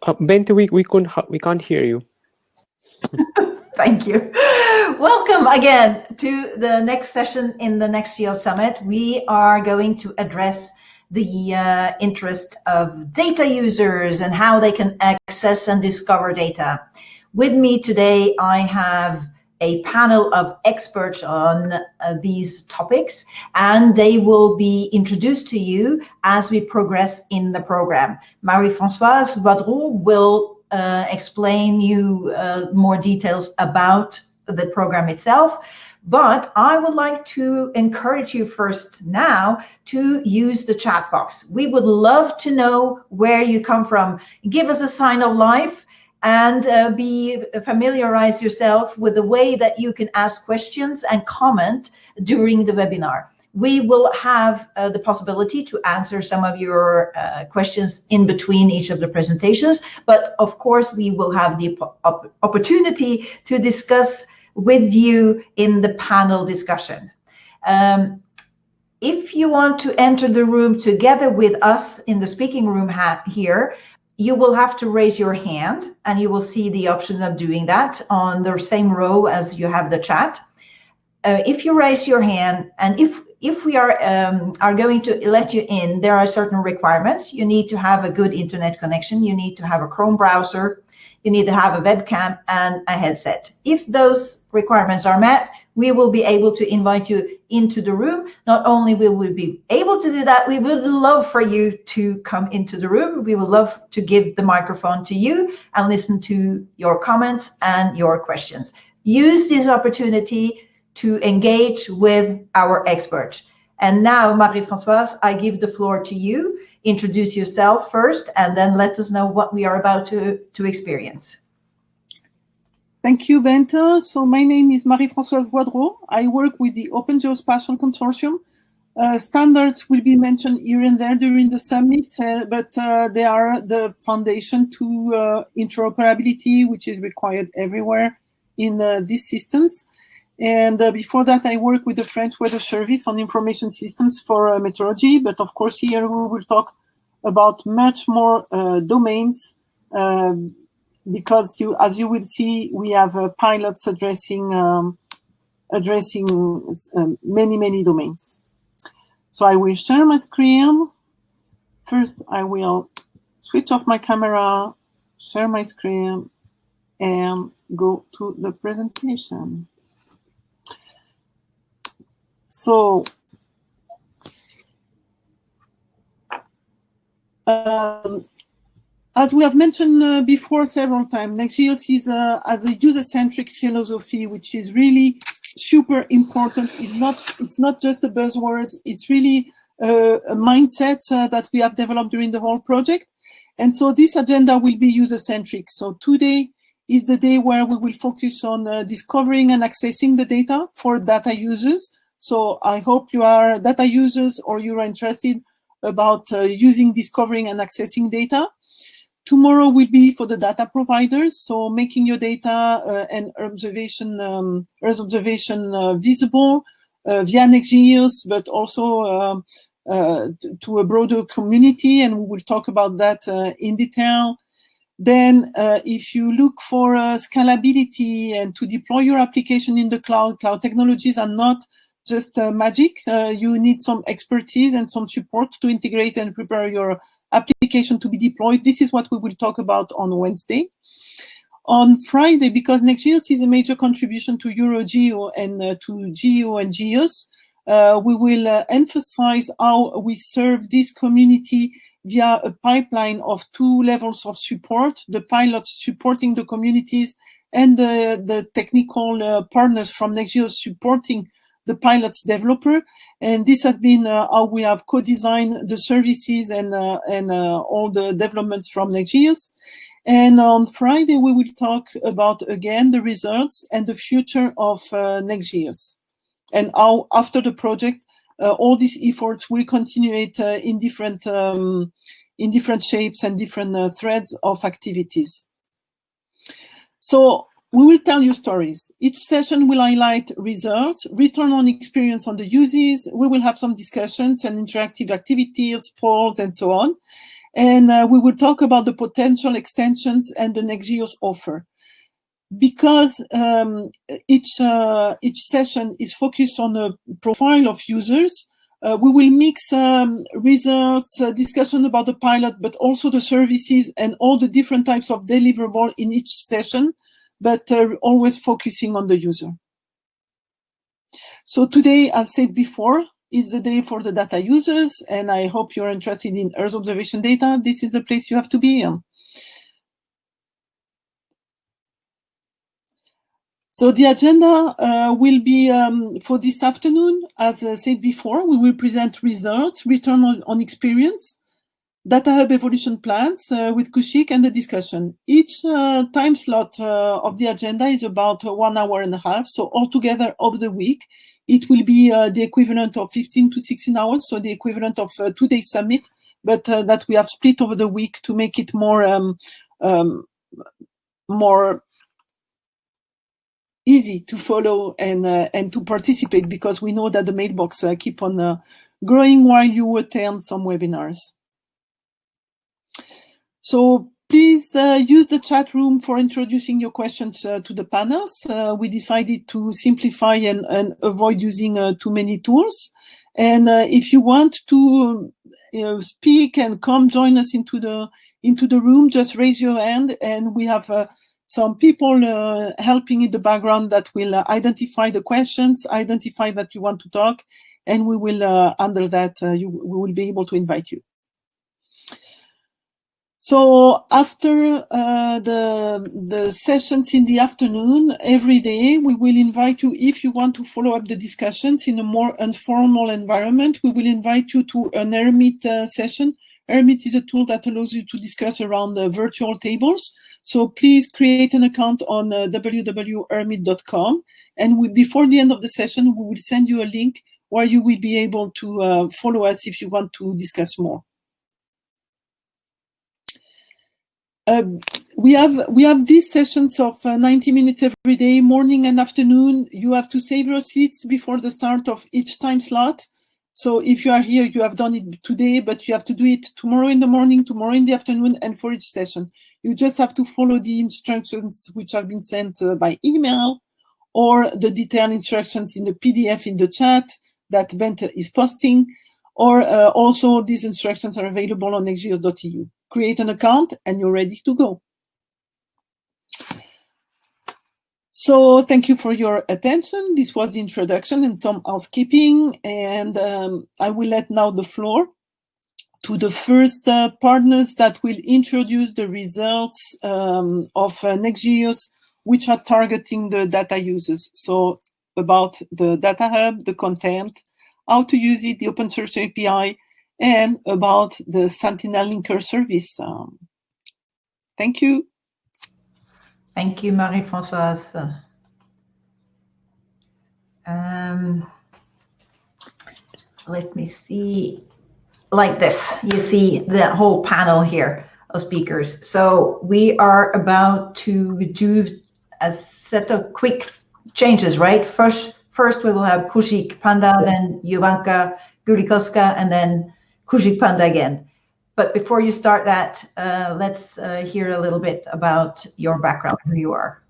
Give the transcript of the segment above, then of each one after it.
Bente, we can't hear you. Thank you. Welcome again to the next session in the NextGEOSS Summit. We are going to address the interest of data users and how they can access and discover data. With me today, I have a panel of experts on these topics, and they will be introduced to you as we progress in the program. Marie-Françoise Vadreau will explain you more details about the program itself, but I would like to encourage you first now to use the chat box. We would love to know where you come from. Give us a sign of life and familiarize yourself with the way that you can ask questions and comment during the webinar. We will have the possibility to answer some of your questions in between each of the presentations, but of course we will have the opportunity to discuss with you in the panel discussion. If you want to enter the room together with us in the speaking room here, you will have to raise your hand, and you will see the option of doing that on the same row as you have the chat. If you raise your hand, and if we are going to let you in, there are certain requirements. You need to have a good internet connection. You need to have a Chrome browser. You need to have a webcam and a headset. If those requirements are met, we will be able to invite you into the room. Not only will we be able to do that, we would love for you to come into the room. We would love to give the microphone to you and listen to your comments and your questions. Use this opportunity to engage with our experts. And now, Marie-Françoise, I give the floor to you. Introduce yourself first, and then let us know what we are about to experience. Thank you, Bente. So my name is Marie-Françoise Vadreau. I work with the Open Geospatial Consortium. Standards will be mentioned here and there during the summit, but they are the foundation to interoperability, which is required everywhere in these systems. And before that, I work with the French Weather Service on information systems for meteorology. But of course, here we will talk about much more domains, because as you will see, we have pilots addressing many domains. So I will share my screen. First, I will switch off my camera, share my screen, and go to the presentation. So, as we have mentioned before several times, NextGEOSS has a user-centric philosophy, which is really super important. It's not just a buzzword. It's really a mindset that we have developed during the whole project. And so this agenda will be user-centric. So today is the day where we will focus on discovering and accessing the data for data users. So I hope you are data users or you are interested about using, discovering, and accessing data. Tomorrow will be for the data providers, so making your data and observation visible via NextGEOSS, but also to a broader community, and we will talk about that in detail. Then if you look for scalability and to deploy your application in the cloud technologies are not just magic. You need some expertise and some support to integrate and prepare your application to be deployed. This is what we will talk about on Wednesday. On Friday, because NextGEOSS is a major contribution to EuroGeo and to Geo and GEOS, we will emphasize how we serve this community via a pipeline of 2 levels of support, the pilots supporting the communities and the technical partners from NextGEOSS supporting the pilot's developer. And this has been how we have co-designed the services and all the developments from NextGEOSS. And on Friday, we will talk about, again, the results and the future of NextGEOSS, and how, after the project, all these efforts will continue in different shapes and different threads of activities. So we will tell you stories. Each session will highlight results, return on experience on the uses. We will have some discussions and interactive activities, polls, and so on. And we will talk about the potential extensions and the NextGEOSS offer. Because each session is focused on a profile of users, we will mix results, discussion about the pilot, but also the services and all the different types of deliverable in each session, but always focusing on the user. So today, as said before, is the day for the data users, and I hope you're interested in Earth observation data. This is the place you have to be in. So the agenda will be for this afternoon, as I said before, we will present results, return on experience, Data Hub evolution plans with Koushik and the discussion. Each time slot of the agenda is about 1 hour and a half. So altogether over the week, it will be the equivalent of 15 to 16 hours. So the equivalent of 2 days summit, but that we have split over the week to make it more easy to follow and to participate, because we know that the mailbox keep on growing while you attend some webinars. So please use the chat room for introducing your questions to the panels. We decided to simplify and avoid using too many tools. And if you want to speak and come join us into the room, just raise your hand, and we have some people helping in the background that will identify the questions, identify that you want to talk, and we will, under that, we will be able to invite you. So after the sessions in the afternoon, every day, we will invite you, if you want to follow up the discussions in a more informal environment, we will invite you to an Hermit session. Hermit is a tool that allows you to discuss around virtual tables. So please create an account on www.hermit.com. And before the end of the session, we will send you a link where you will be able to follow us if you want to discuss more. We have these sessions of 90 minutes every day, morning and afternoon. You have to save your seats before the start of each time slot. So if you are here, you have done it today, but you have to do it tomorrow in the morning, tomorrow in the afternoon, and for each session. You just have to follow the instructions which have been sent by email, or the detailed instructions in the PDF in the chat that Bente is posting, or also these instructions are available on nextgeoss.eu. Create an account and you're ready to go. So thank you for your attention. This was the introduction and some housekeeping, and I will let now the floor to the first partners that will introduce the results of NextGEOSS, which are targeting the data users. So about the Data Hub, the content, how to use it, the OpenSearch API, and about the Sentinel linker service. Thank you. Thank you, Marie-Françoise. Let me see, like this. You see the whole panel here of speakers. So we are about to do a set of quick changes, right? First we will have Koushik Panda, then Jovanka, Gulicoska, and then Koushik Panda again. But before you start that, let's hear a little bit about your background, who you are.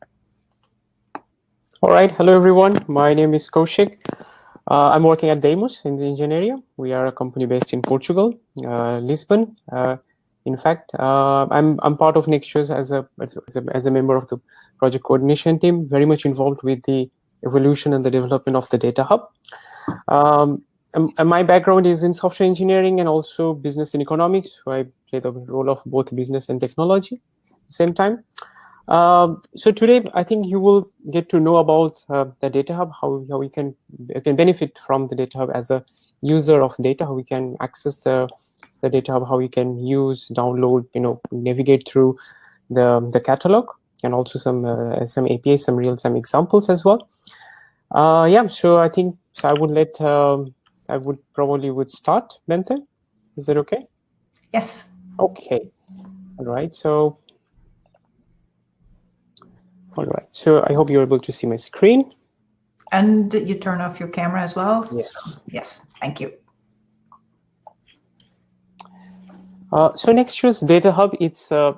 All right. Hello, everyone. My name is Koushik. I'm working at Deimos in the engineering. We are a company based in Portugal, Lisbon. In fact, I'm part of NextGEOSS as a member of the project coordination team, very much involved with the evolution and the development of the Data Hub. And my background is in software engineering and also business and economics, so I play the role of both business and technology at the same time. So today, I think you will get to know about the Data Hub, how we can benefit from the Data Hub as a user of data, how we can access the Data Hub, how we can use, download, navigate through the catalog, and also some APIs, some real-time examples as well. Yeah, so I think I would probably start, Bente. Is that okay? Yes. Okay. All right. So I hope you're able to see my screen. And you turn off your camera as well? Yes. So, yes. Thank you. So NextGEOSS Data Hub, it's I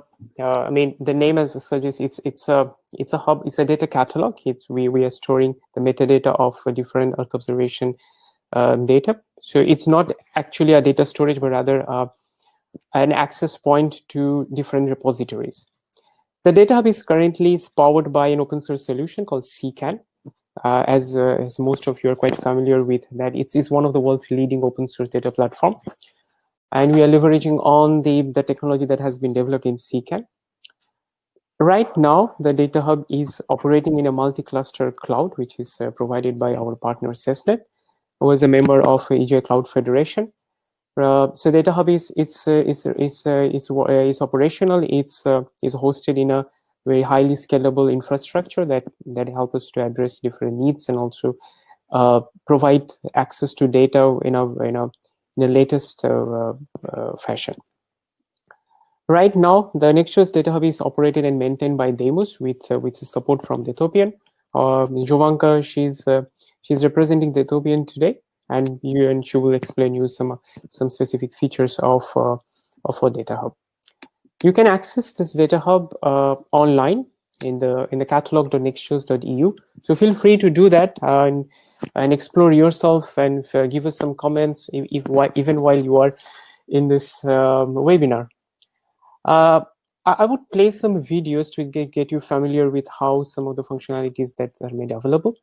mean, the name as suggests, it's a hub, it's a data catalog. We are storing the metadata of different Earth observation data. So it's not actually a data storage, but rather an access point to different repositories. The Data Hub is currently powered by an open source solution called CCAN. As most of you are quite familiar with that, it's one of the world's leading open source data platform. And we are leveraging on the technology that has been developed in CCAN. Right now, the Data Hub is operating in a multi-cluster cloud, which is provided by our partner SESNet, who is a member of EJ Cloud Federation. So Data Hub is operational. It's hosted in a very highly scalable infrastructure that helps us to address different needs and also provide access to data in the latest fashion. Right now, the NextGEOSS Data Hub is operated and maintained by Deimos with support from the Ethiopian. Jovanka, she's representing the Ethiopian today, and she will explain you some specific features of our Data Hub. You can access this Data Hub online in the catalog.nextgeoss.eu. So feel free to do that and explore yourself and give us some comments even while you are in this webinar. I would play some videos to get you familiar with how some of the functionalities that are made available.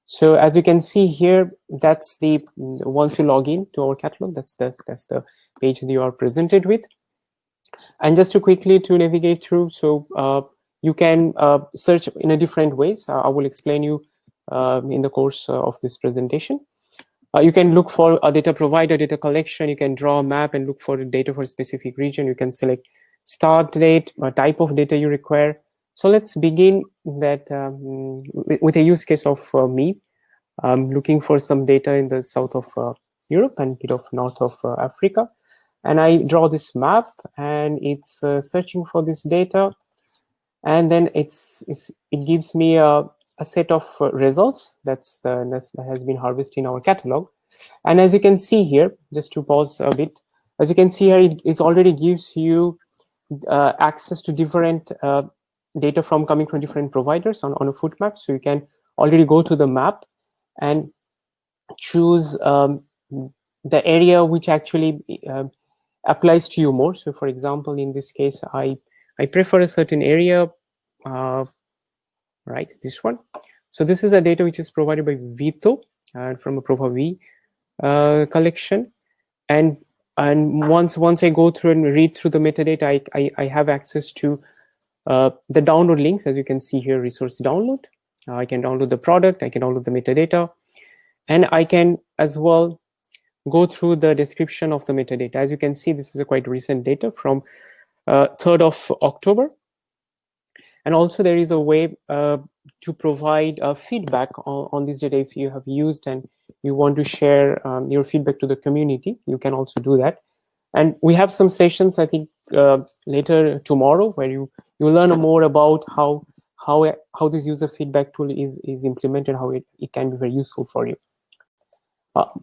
So as you can see here, that's once you log in to our catalog, that's the page that you are presented with. And just to quickly to navigate through, so you can search in a different ways. I will explain you in the course of this presentation. You can look for a data provider, data collection. You can draw a map and look for the data for a specific region. You can select start date, type of data you require. So let's begin that with a use case of me. I'm looking for some data in the south of Europe and a bit of north of Africa. And I draw this map and it's searching for this data. And then it gives me a set of results that has been harvested in our catalog. And as you can see here, just to pause a bit, as you can see here, it already gives you access to different data coming from different providers on a foot map. So you can already go to the map and choose the area which actually applies to you more. So for example, in this case, I prefer a certain area, right, this one. So this is the data which is provided by Vito from a ProvaV collection. And once I go through and read through the metadata, I have access to the download links. As you can see here, resource download. I can download the product, I can download the metadata, and I can as well go through the description of the metadata. As you can see, this is a quite recent data from 3rd of October. And also there is a way to provide feedback on this data. If you have used and you want to share your feedback to the community, you can also do that. And we have some sessions, I think, later tomorrow, where you learn more about how this user feedback tool is implemented, how it can be very useful for you.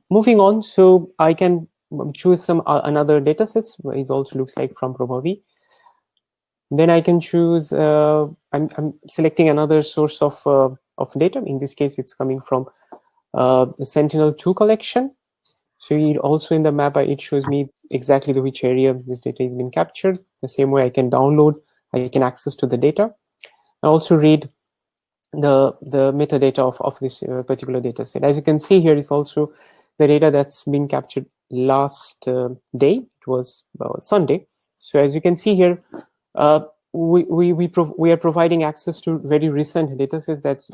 Moving on, so I can choose some another data sets. It also looks like from ProvaV. Then I can choose. I'm selecting another source of data. In this case, it's coming from the Sentinel 2 collection. So it also in the map, it shows me exactly which area this data has been captured. The same way I can download, I can access to the data. I also read the metadata of this particular data set. As you can see here is also the data that's been captured last day. It was Sunday. So as you can see here, we are providing access to very recent data sets that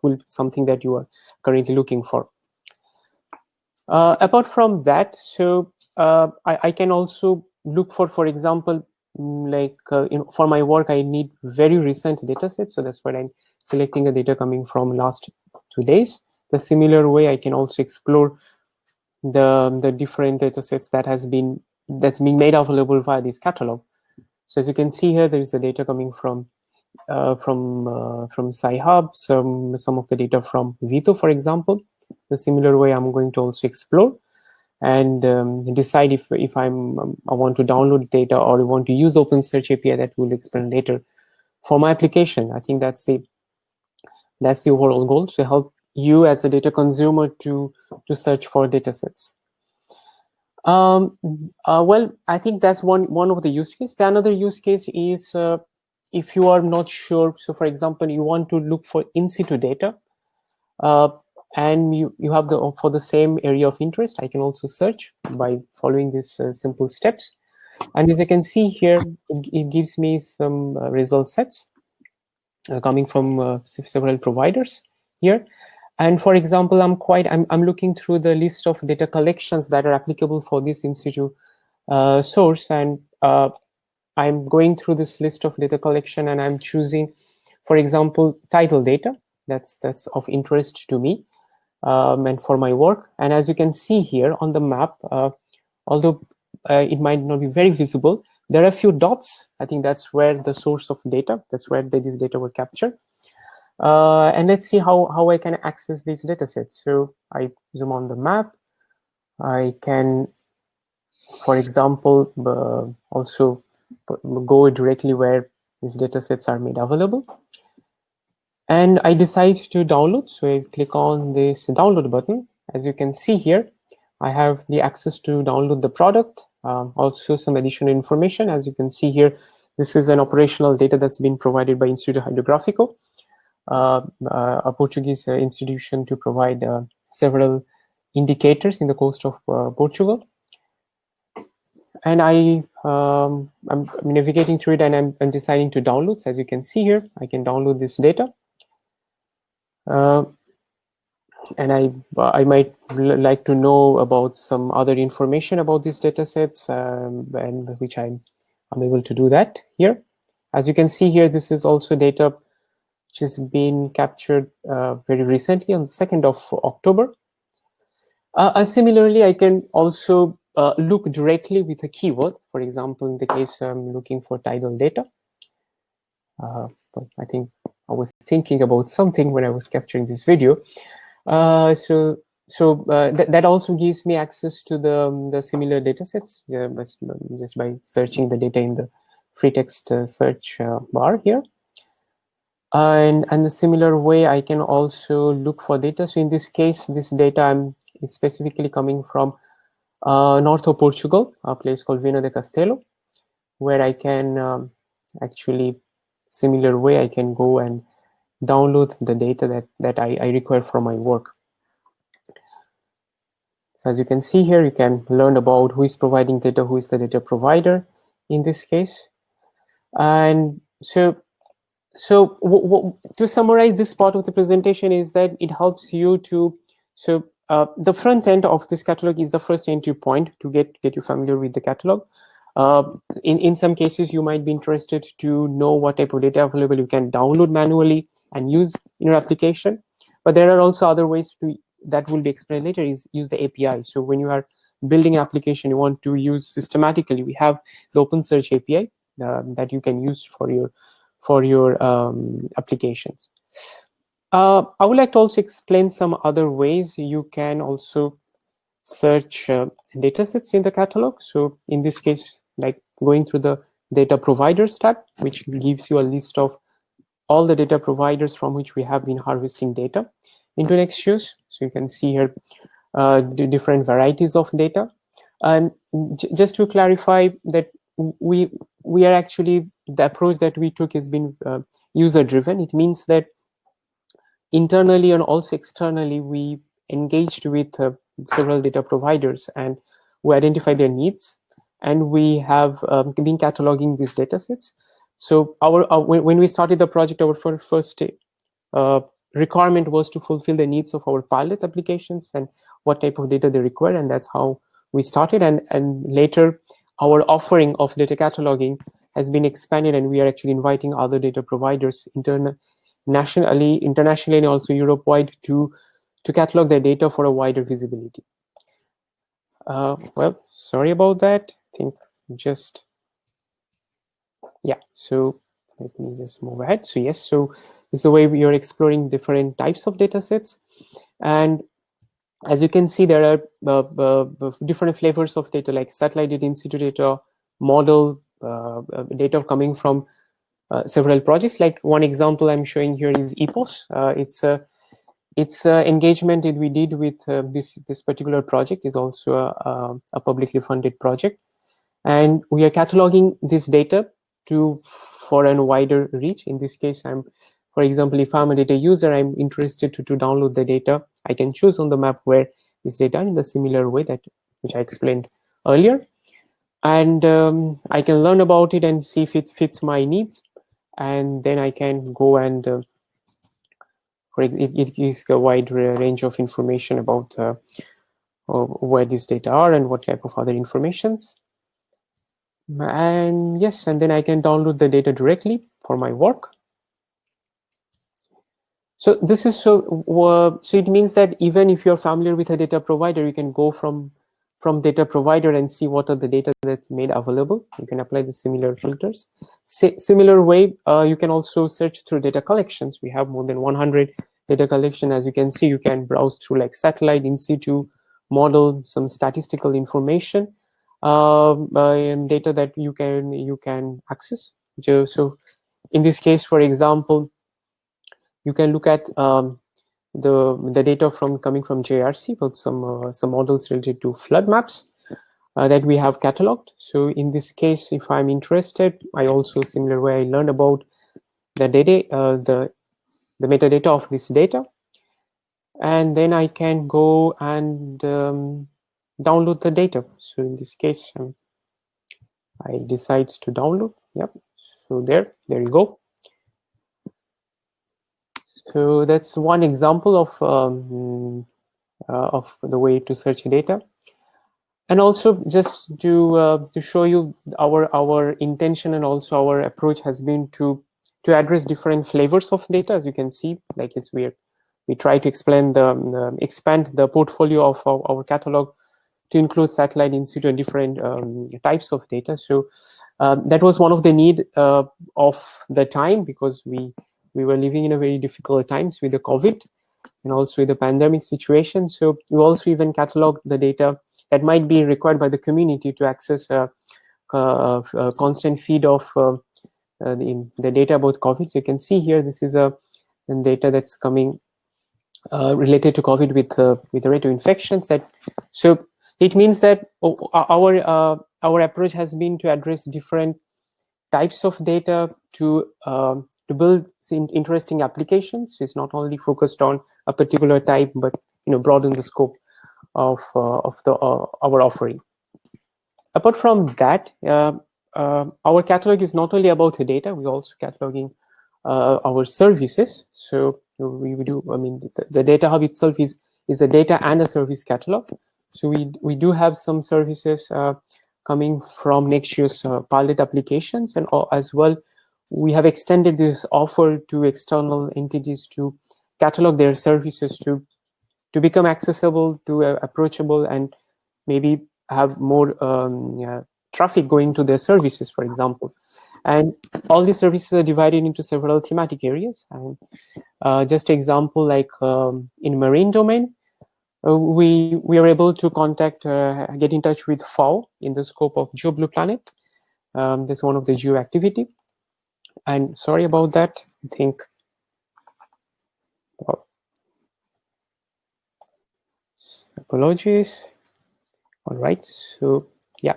will be something that you are currently looking for. Apart from that, so I can also look for example, like for my work, I need very recent data sets. So that's why I'm selecting the data coming from last 2 days. The similar way, I can also explore the different data sets that's being made available via this catalog. So as you can see here, there is the data coming from Sci-Hub, some of the data from Vito, for example. The similar way, I'm going to also explore. and decide if I want to download data or want to use OpenSearch API that we'll explain later for my application. I think that's the overall goal, to help you as a data consumer to search for data sets. Well, I think that's one of the use cases. The another use case is if you are not sure. So, for example, you want to look for in situ data, and you have for the same area of interest. I can also search by following these simple steps. And as you can see here, it gives me some result sets coming from several providers here. And for example, I'm looking through the list of data collections that are applicable for this in situ source, and I'm going through this list of data collection, and I'm choosing, for example, title data that's of interest to me and for my work. And as you can see here on the map, although it might not be very visible, there are a few dots. I think that's where the source of data, that's where these data were captured. And let's see how I can access these data sets. So I zoom on the map. I can, for example, also go directly where these data sets are made available. And I decide to download. So I click on this download button. As you can see here, I have the access to download the product, also some additional information. As you can see here, this is an operational data that's been provided by Instituto Hidrográfico, a Portuguese institution to provide several indicators in the coast of Portugal. And I'm navigating through it, and I'm deciding to download. So as you can see here, I can download this data. And I might like to know about some other information about these data sets, and which I'm able to do that here. As you can see here, this is also data which has been captured very recently on the 2nd of October. Similarly, I can also look directly with a keyword. For example, in the case I'm looking for tidal data. But I think I was thinking about something when I was capturing this video. So that also gives me access to the similar data sets just by searching the data in the free text search bar here. And the similar way, I can also look for data. So in this case, this data is specifically coming from north of Portugal, a place called Viana do Castelo, where I can actually, similar way, I can go and download the data that I require for my work. So as you can see here, you can learn about who is providing data, who is the data provider in this case. And so to summarize this part of the presentation is that it helps you to, the front end of this catalog is the first entry point to get you familiar with the catalog. In some cases, you might be interested to know what type of data available you can download manually and use in your application. But there are also other ways that will be explained later, is use the API. So when you are building an application you want to use systematically, we have the OpenSearch API that you can use for your applications. I would like to also explain some other ways you can also search datasets in the catalog. So in this case, like going through the data providers tab, which gives you a list of all the data providers from which we have been harvesting data into NextGEOSS. So you can see here the different varieties of data. And just to clarify that we are actually, the approach that we took has been user driven. It means that internally and also externally, we engaged with several data providers and we identify their needs, and we have been cataloging these data sets. So when we started the project, our first requirement was to fulfill the needs of our pilot applications and what type of data they require, and that's how we started. And later, our offering of data cataloging has been expanded, and we are actually inviting other data providers internationally and also Europe-wide to catalog their data for a wider visibility. Well, sorry about that. I think just, yeah, so let me just move ahead. So yes, so this is the way we are exploring different types of data sets. And as you can see, there are different flavors of data, like satellite data, in situ data, model data coming from several projects. Like one example I'm showing here is EPOS. It's engagement that we did with this particular project is also a publicly funded project, and we are cataloging this data for a wider reach. In this case, for example, if I'm a data user, I'm interested to download the data. I can choose on the map where this data in the similar way which I explained earlier, and I can learn about it and see if it fits my needs, and then I can go and it gives a wide range of information about where these data are and what type of other informations. And yes, and then I can download the data directly for my work. So this is so it means that even if you're familiar with a data provider, you can go from data provider and see what are the data that's made available. You can apply the similar filters. Similar way, you can also search through data collections. We have more than 100 data collection. As you can see, you can browse through like satellite, in situ, model, some statistical information, and data that you can access. So in this case, for example, you can look at the data coming from JRC, but some models related to flood maps that we have cataloged. So in this case, if I'm interested, I also similar way I learned about the data, the metadata of this data, and then I can go and download the data. So in this case, I decide to download. Yep. So there you go. So that's one example of the way to search data, and also just to show you our intention and also our approach has been to address different flavors of data. As you can see, like we try to expand the portfolio of our catalog to include satellite, in situ, and different types of data. So that was one of the need of the time, because we were living in a very difficult times with the COVID and also with the pandemic situation. So we also even catalog the data that might be required by the community to access a constant feed of the data about COVID. So you can see here, this is a data that's coming related to COVID with the rate of infections. So it means that our approach has been to address different types of data to build interesting applications. So it's not only focused on a particular type, but broaden the scope of our offering. Apart from that, our catalog is not only about the data, we're also cataloging our services. So we do, the data hub itself is a data and a service catalog. So we do have some services coming from NextGEOSS pilot applications, and as well, we have extended this offer to external entities to catalog their services to become accessible, to approachable, and maybe have more traffic going to their services, for example. And all these services are divided into several thematic areas. And just example, like in marine domain, we are able to get in touch with FAO in the scope of GeoBlue Planet. That's one of the geo activity. And sorry about that. I think. Well, apologies. All right. So yeah.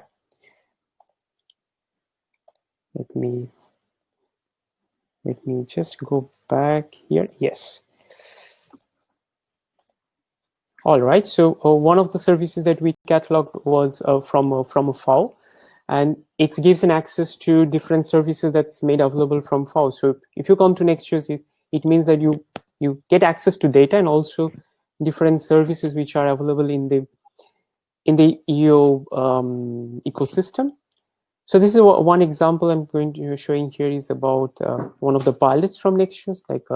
Let me just go back here. Yes. All right. So one of the services that we cataloged was from a FAO, and it gives an access to different services that's made available from FAO. So if you come to NextGEOSS, it means that you get access to data and also different services which are available in the EO ecosystem. So this is one example I'm going to showing here is about one of the pilots from NextGEOSS, like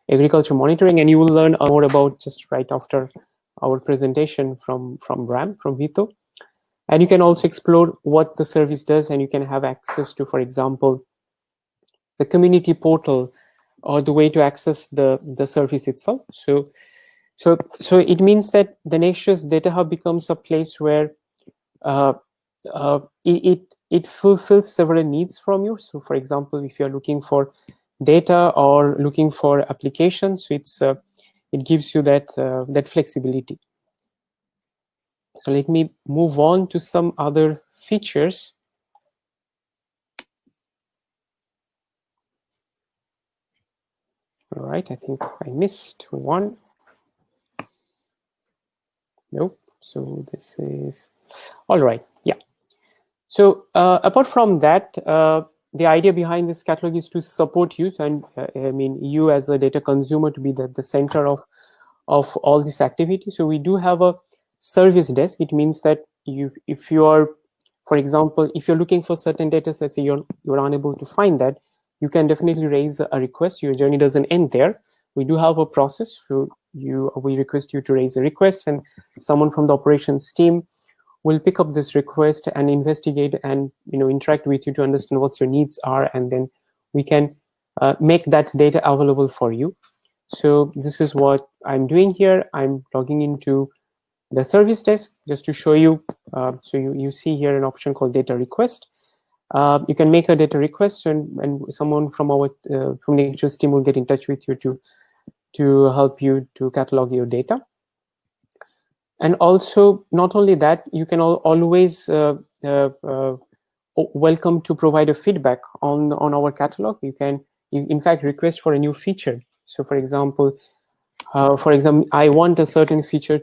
agriculture monitoring, and you will learn more about just right after our presentation from Bram, from Vito. And you can also explore what the service does, and you can have access to, for example, the community portal or the way to access the service itself. So So it means that the NextGEOSS Data Hub becomes a place where it fulfills several needs from you. So, for example, if you're looking for data or looking for applications, so it gives you that that flexibility. So let me move on to some other features. All right, I think I missed one. Nope. So this is all right. Yeah. So apart from that, the idea behind this catalog is to support you, and I mean you as a data consumer to be the center of all this activity. So we do have a service desk. It means that if you are, for example, if you're looking for certain data sets and you're unable to find that, you can definitely raise a request. Your journey doesn't end there. We do have a process. So we request you to raise a request, and someone from the operations team will pick up this request and investigate and interact with you to understand what your needs are, and then we can make that data available for you. So this is what I'm doing here. I'm logging into the service desk just to show you. So you see here an option called data request. You can make a data request, and someone from our from the NextGEOSS team will get in touch with you to help you to catalog your data. And also, not only that, you can always welcome to provide a feedback on our catalog. You can, in fact, request for a new feature. So, for example, I want a certain feature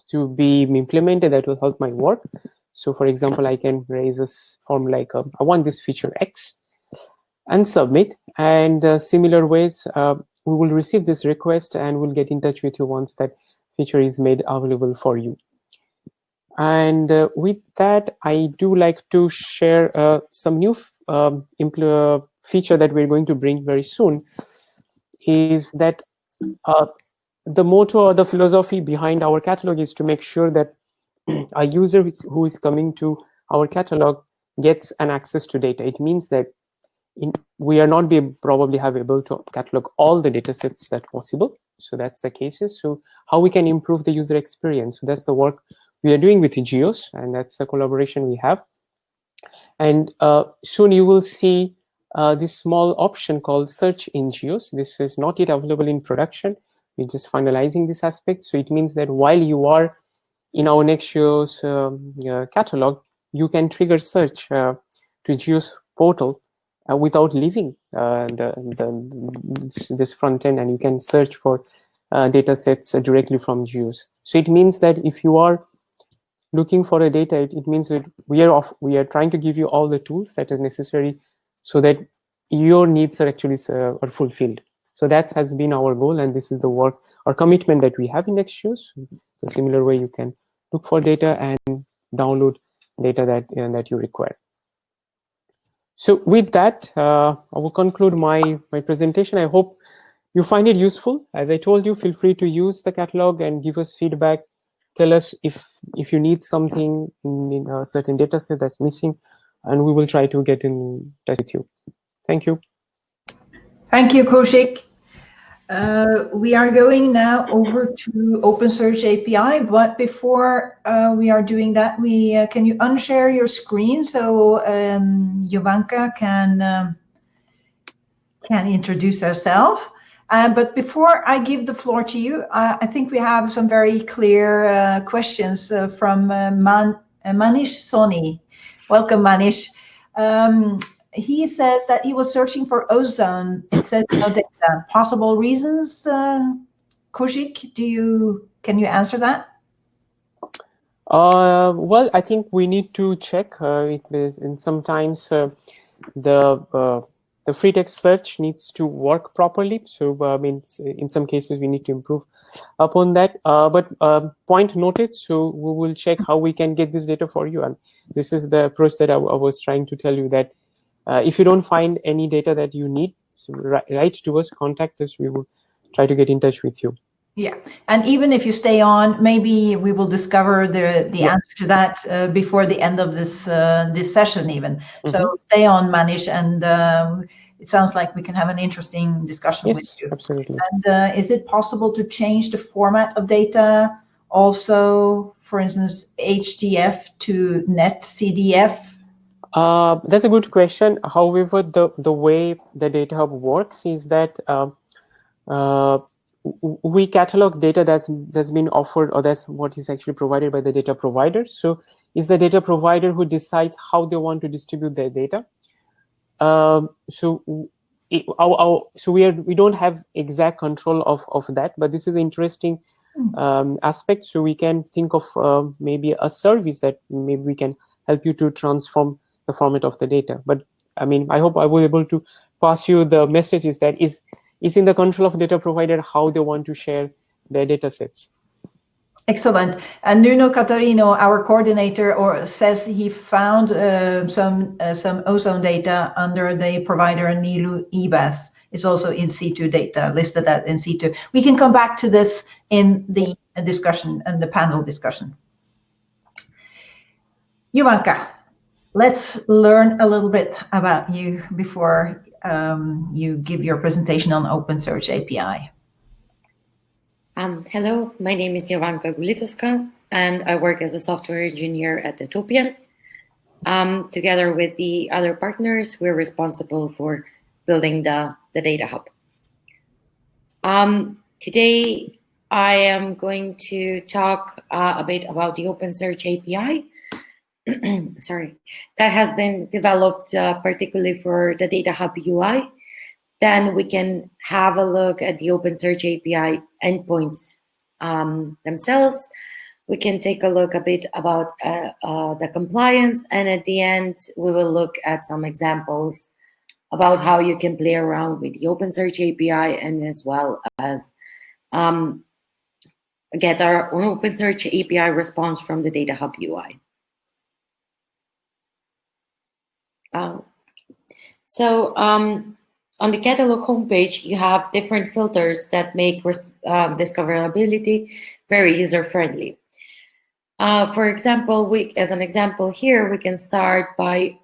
to be implemented that will help my work. So, for example, I can raise this form like, I want this feature X, and submit. And similar ways, we will receive this request and we'll get in touch with you once that feature is made available for you. And with that, I do like to share some new feature that we're going to bring very soon. Is that the motto or the philosophy behind our catalog is to make sure that a user who is coming to our catalog gets an access to data. It means that we are not probably have able to catalog all the data sets that possible. So that's the cases. So how we can improve the user experience. So that's the work we are doing with GEOSS, and that's the collaboration we have. And soon you will see this small option called Search in GEOSS. This is not yet available in production. We're just finalizing this aspect. So it means that while you are in our NextGEOSS catalog, you can trigger search to GEOSS portal without leaving this front end, and you can search for data sets directly from GEOSS. So it means that if you are looking for a data, it means that we are trying to give you all the tools that are necessary so that your needs are actually are fulfilled. So that has been our goal, and this is the work or commitment that we have in NextGEOSS. So similar way you can look for data and download data that you require. So with that, I will conclude my presentation. I hope you find it useful. As I told you, feel free to use the catalog and give us feedback. Tell us if you need something in a certain data set that's missing, and we will try to get in touch with you. Thank you. Thank you, Koushik. We are going now over to OpenSearch API, but before we are doing that, can you unshare your screen so Jovanka can introduce herself? But before I give the floor to you, I think we have some very clear questions from Manish Soni. Welcome, Manish. He says that he was searching for ozone. It says no data. Possible reasons, Koushik? Can you answer that? Well, I think we need to check. And sometimes the free text search needs to work properly. So I mean, in some cases we need to improve upon that. But point noted. So we will check how we can get this data for you. And this is the approach that I was trying to tell you, that if you don't find any data that you need, so write to us, contact us. We will try to get in touch with you. Yeah, and even if you stay on, maybe we will discover the answer to that before the end of this session even. Mm-hmm. So stay on, Manish, and it sounds like we can have an interesting discussion with you. Absolutely. And is it possible to change the format of data also, for instance, HDF to NetCDF? That's a good question. However, the way the Data Hub works is that we catalog data that's been offered, or that's what is actually provided by the data provider. So it's the data provider who decides how they want to distribute their data. So we don't have exact control of that, but this is an interesting aspect. So we can think of maybe a service that maybe we can help you to transform the format of the data. But I mean, I hope I was able to pass you the messages that is in the control of data provider how they want to share their data sets. Excellent. And Nuno Catarino, our coordinator, says he found some ozone data under the provider Nilu EBAS. It's also in situ data, listed as in situ. We can come back to this in the discussion and the panel discussion. Jovanka, let's learn a little bit about you before you give your presentation on OpenSearch API. Hello, my name is Jovanka Gulicoska, and I work as a software engineer at Utopian. Together with the other partners, we're responsible for building the Data Hub. Today, I am going to talk a bit about the OpenSearch API. Sorry, that has been developed particularly for the Data Hub UI. Then we can have a look at the OpenSearch API endpoints themselves. We can take a look a bit about the compliance, and at the end, we will look at some examples about how you can play around with the OpenSearch API, and as well as get our own OpenSearch API response from the Data Hub UI. On the catalog homepage, you have different filters that make discoverability very user-friendly. For example, as an example here, we can start by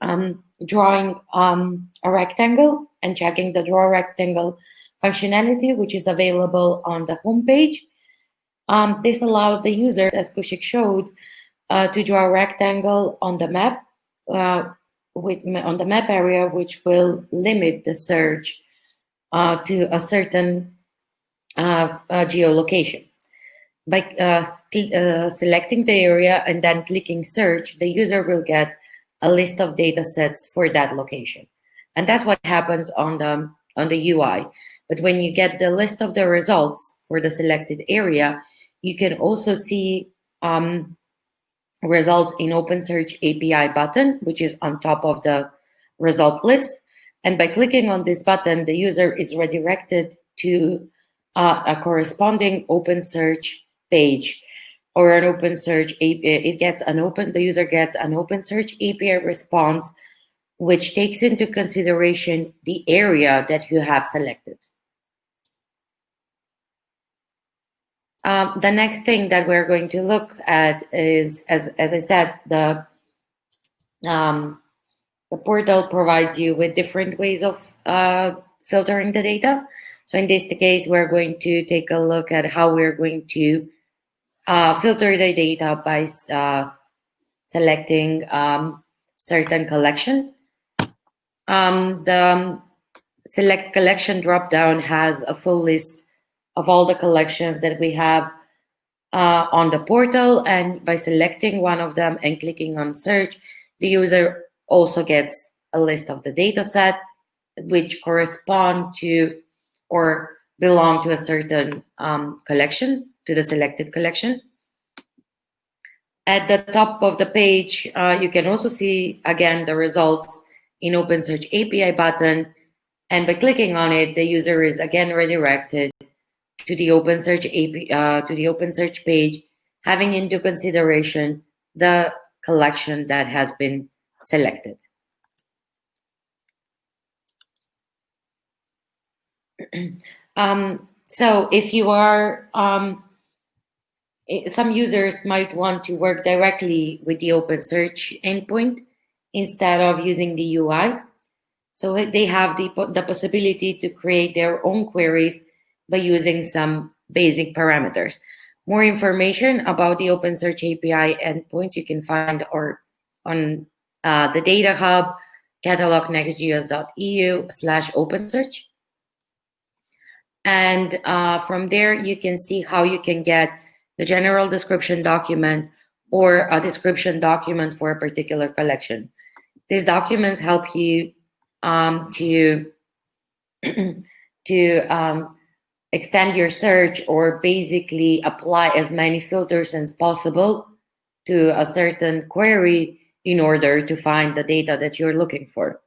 drawing a rectangle and checking the draw rectangle functionality, which is available on the homepage. This allows the users, as Koushik showed, to draw a rectangle on the map, on the map area, which will limit the search to a certain geolocation. By selecting the area and then clicking search, the user will get a list of data sets for that location. And that's what happens on the UI. But when you get the list of the results for the selected area, you can also see results in OpenSearch API button, which is on top of the result list. And by clicking on this button, the user is redirected to a corresponding OpenSearch page, or an OpenSearch API. The user gets an OpenSearch API response, which takes into consideration the area that you have selected. The next thing that we're going to look at is, as I said, the portal provides you with different ways of filtering the data. So in this case, we're going to take a look at how we're going to filter the data by selecting certain collection. The select collection dropdown has a full list of all the collections that we have on the portal, and by selecting one of them and clicking on search, the user also gets a list of the data set which correspond to or belong to a certain collection, to the selected collection. At the top of the page, you can also see again the results in OpenSearch API button, and by clicking on it, the user is again redirected to the OpenSearch API, to the OpenSearch page, having into consideration the collection that has been selected. So if you are, some users might want to work directly with the OpenSearch endpoint instead of using the UI. So they have the possibility to create their own queries by using some basic parameters. More information about the OpenSearch API endpoints you can find on the Data Hub catalog nextgeos.eu/OpenSearch. And from there, you can see how you can get the general description document or a description document for a particular collection. These documents help you to extend your search, or basically apply as many filters as possible to a certain query in order to find the data that you're looking for.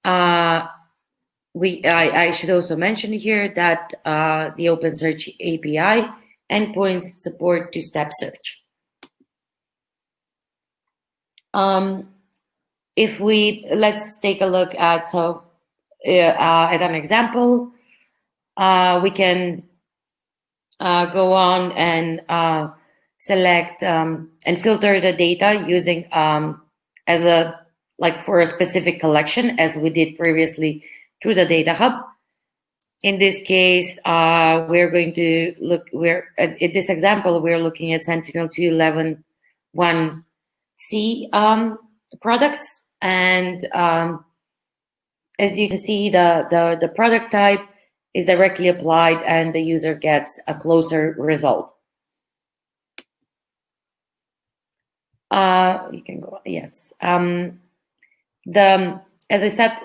I should also mention here that the OpenSearch API endpoints support two-step search. Let's take a look at an example. We can go on and select and filter the data using for a specific collection, as we did previously through the Data Hub. In this case, we're going to look. In this example, we're looking at Sentinel 2.11.1c products, and as you can see, the product type is directly applied, and the user gets a closer result. You can go, yes. As I said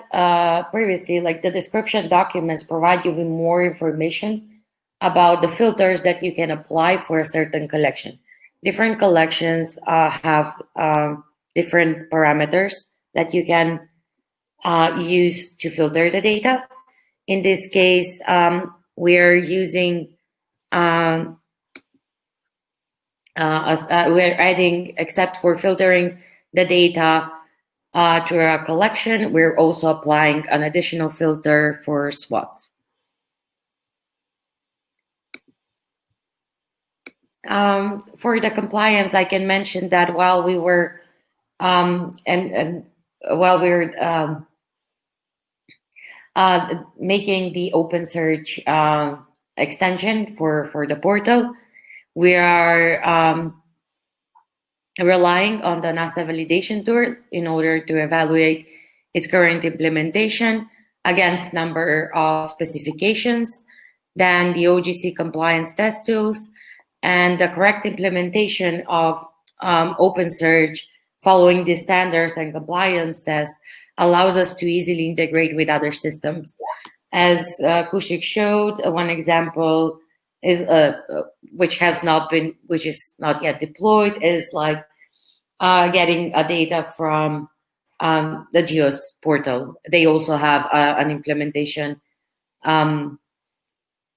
previously, like the description documents provide you with more information about the filters that you can apply for a certain collection. Different collections have different parameters that you can use to filter the data. In this case, we're using we're adding, except for filtering the data to a collection, we're also applying an additional filter for SWOT. For the compliance, I can mention that while we were making the OpenSearch extension for the portal, we are relying on the NASA validation tool in order to evaluate its current implementation against number of specifications, then the OGC compliance test tools, and the correct implementation of OpenSearch following the standards and compliance tests allows us to easily integrate with other systems. As Koushik showed, one example is which is not yet deployed, is like getting data from the GEOSS portal. They also have an implementation. They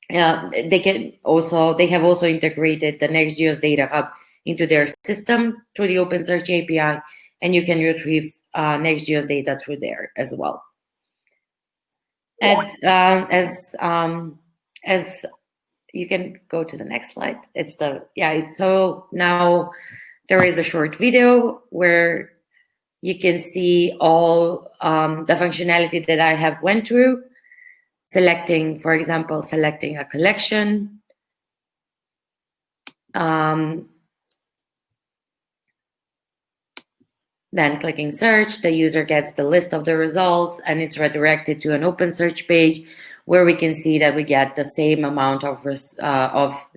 have also integrated the NextGEOSS Data Hub into their system through the OpenSearch API, and you can retrieve NextGEOSS data through there as well. And as you can go to the next slide. So now there is a short video where you can see all the functionality that I have went through. Selecting, for example, selecting a collection. Then clicking search, the user gets the list of the results, and it's redirected to an OpenSearch page where we can see that we get the same amount of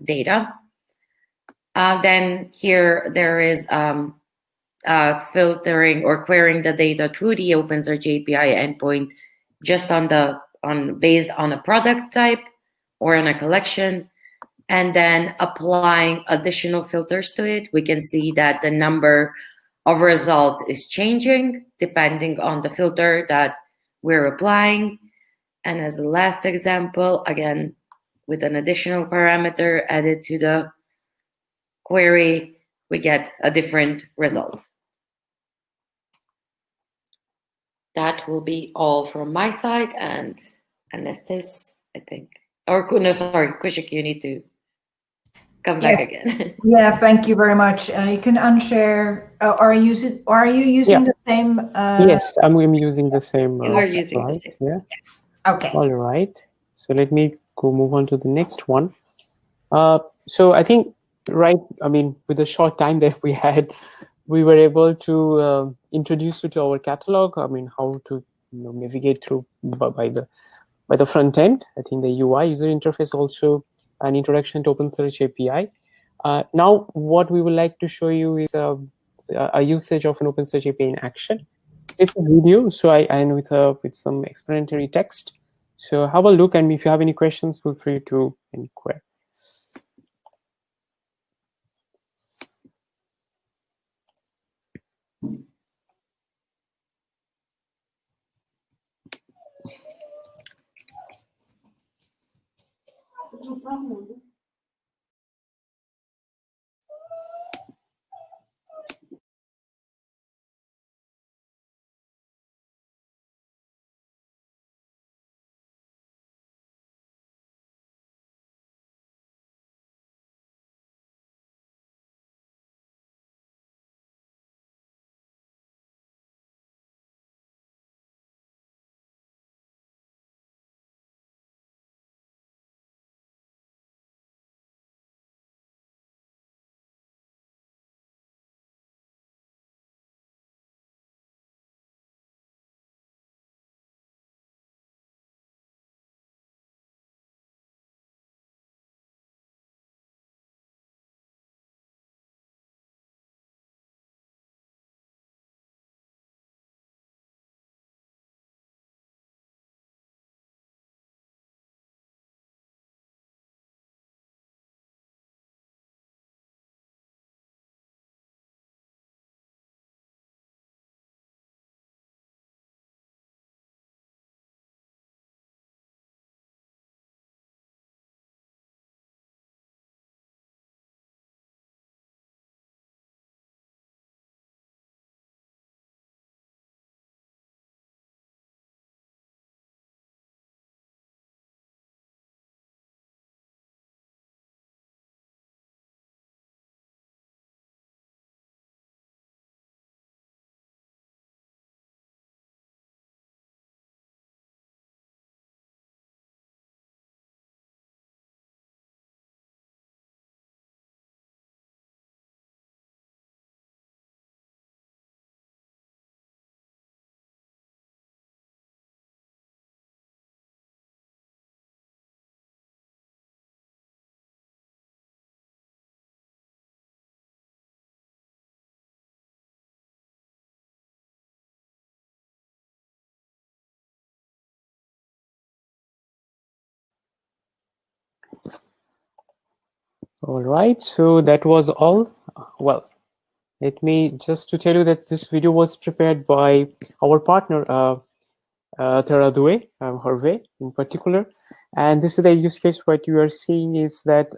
data. Then here there is filtering or querying the data through the OpenSearch API endpoint, just based on a product type or on a collection, and then applying additional filters to it. We can see that the number of results is changing depending on the filter that we're applying. And as a last example, again, with an additional parameter added to the query, we get a different result. That will be all from my side, and Anestis, I think. Or no, sorry, Koushik, you need to. come back again. Yeah, thank you very much. You can unshare. Are you using the same? Yes, I'm using the same. You are using the slide. same. Yeah. Yes. Okay. All right. So let me move on to the next one. So I think, with the short time that we had, we were able to introduce you to our catalog. How to navigate through by the front end. I think the UI user interface, also an introduction to OpenSearch API. Now, what we would like to show you is a usage of an OpenSearch API in action. It's a video, so I end with some explanatory text. So have a look, and if you have any questions, feel free to inquire. All right, so that was all. Well, let me just to tell you that this video was prepared by our partner, Teradue, Hervé in particular. And this is the use case. What you are seeing is that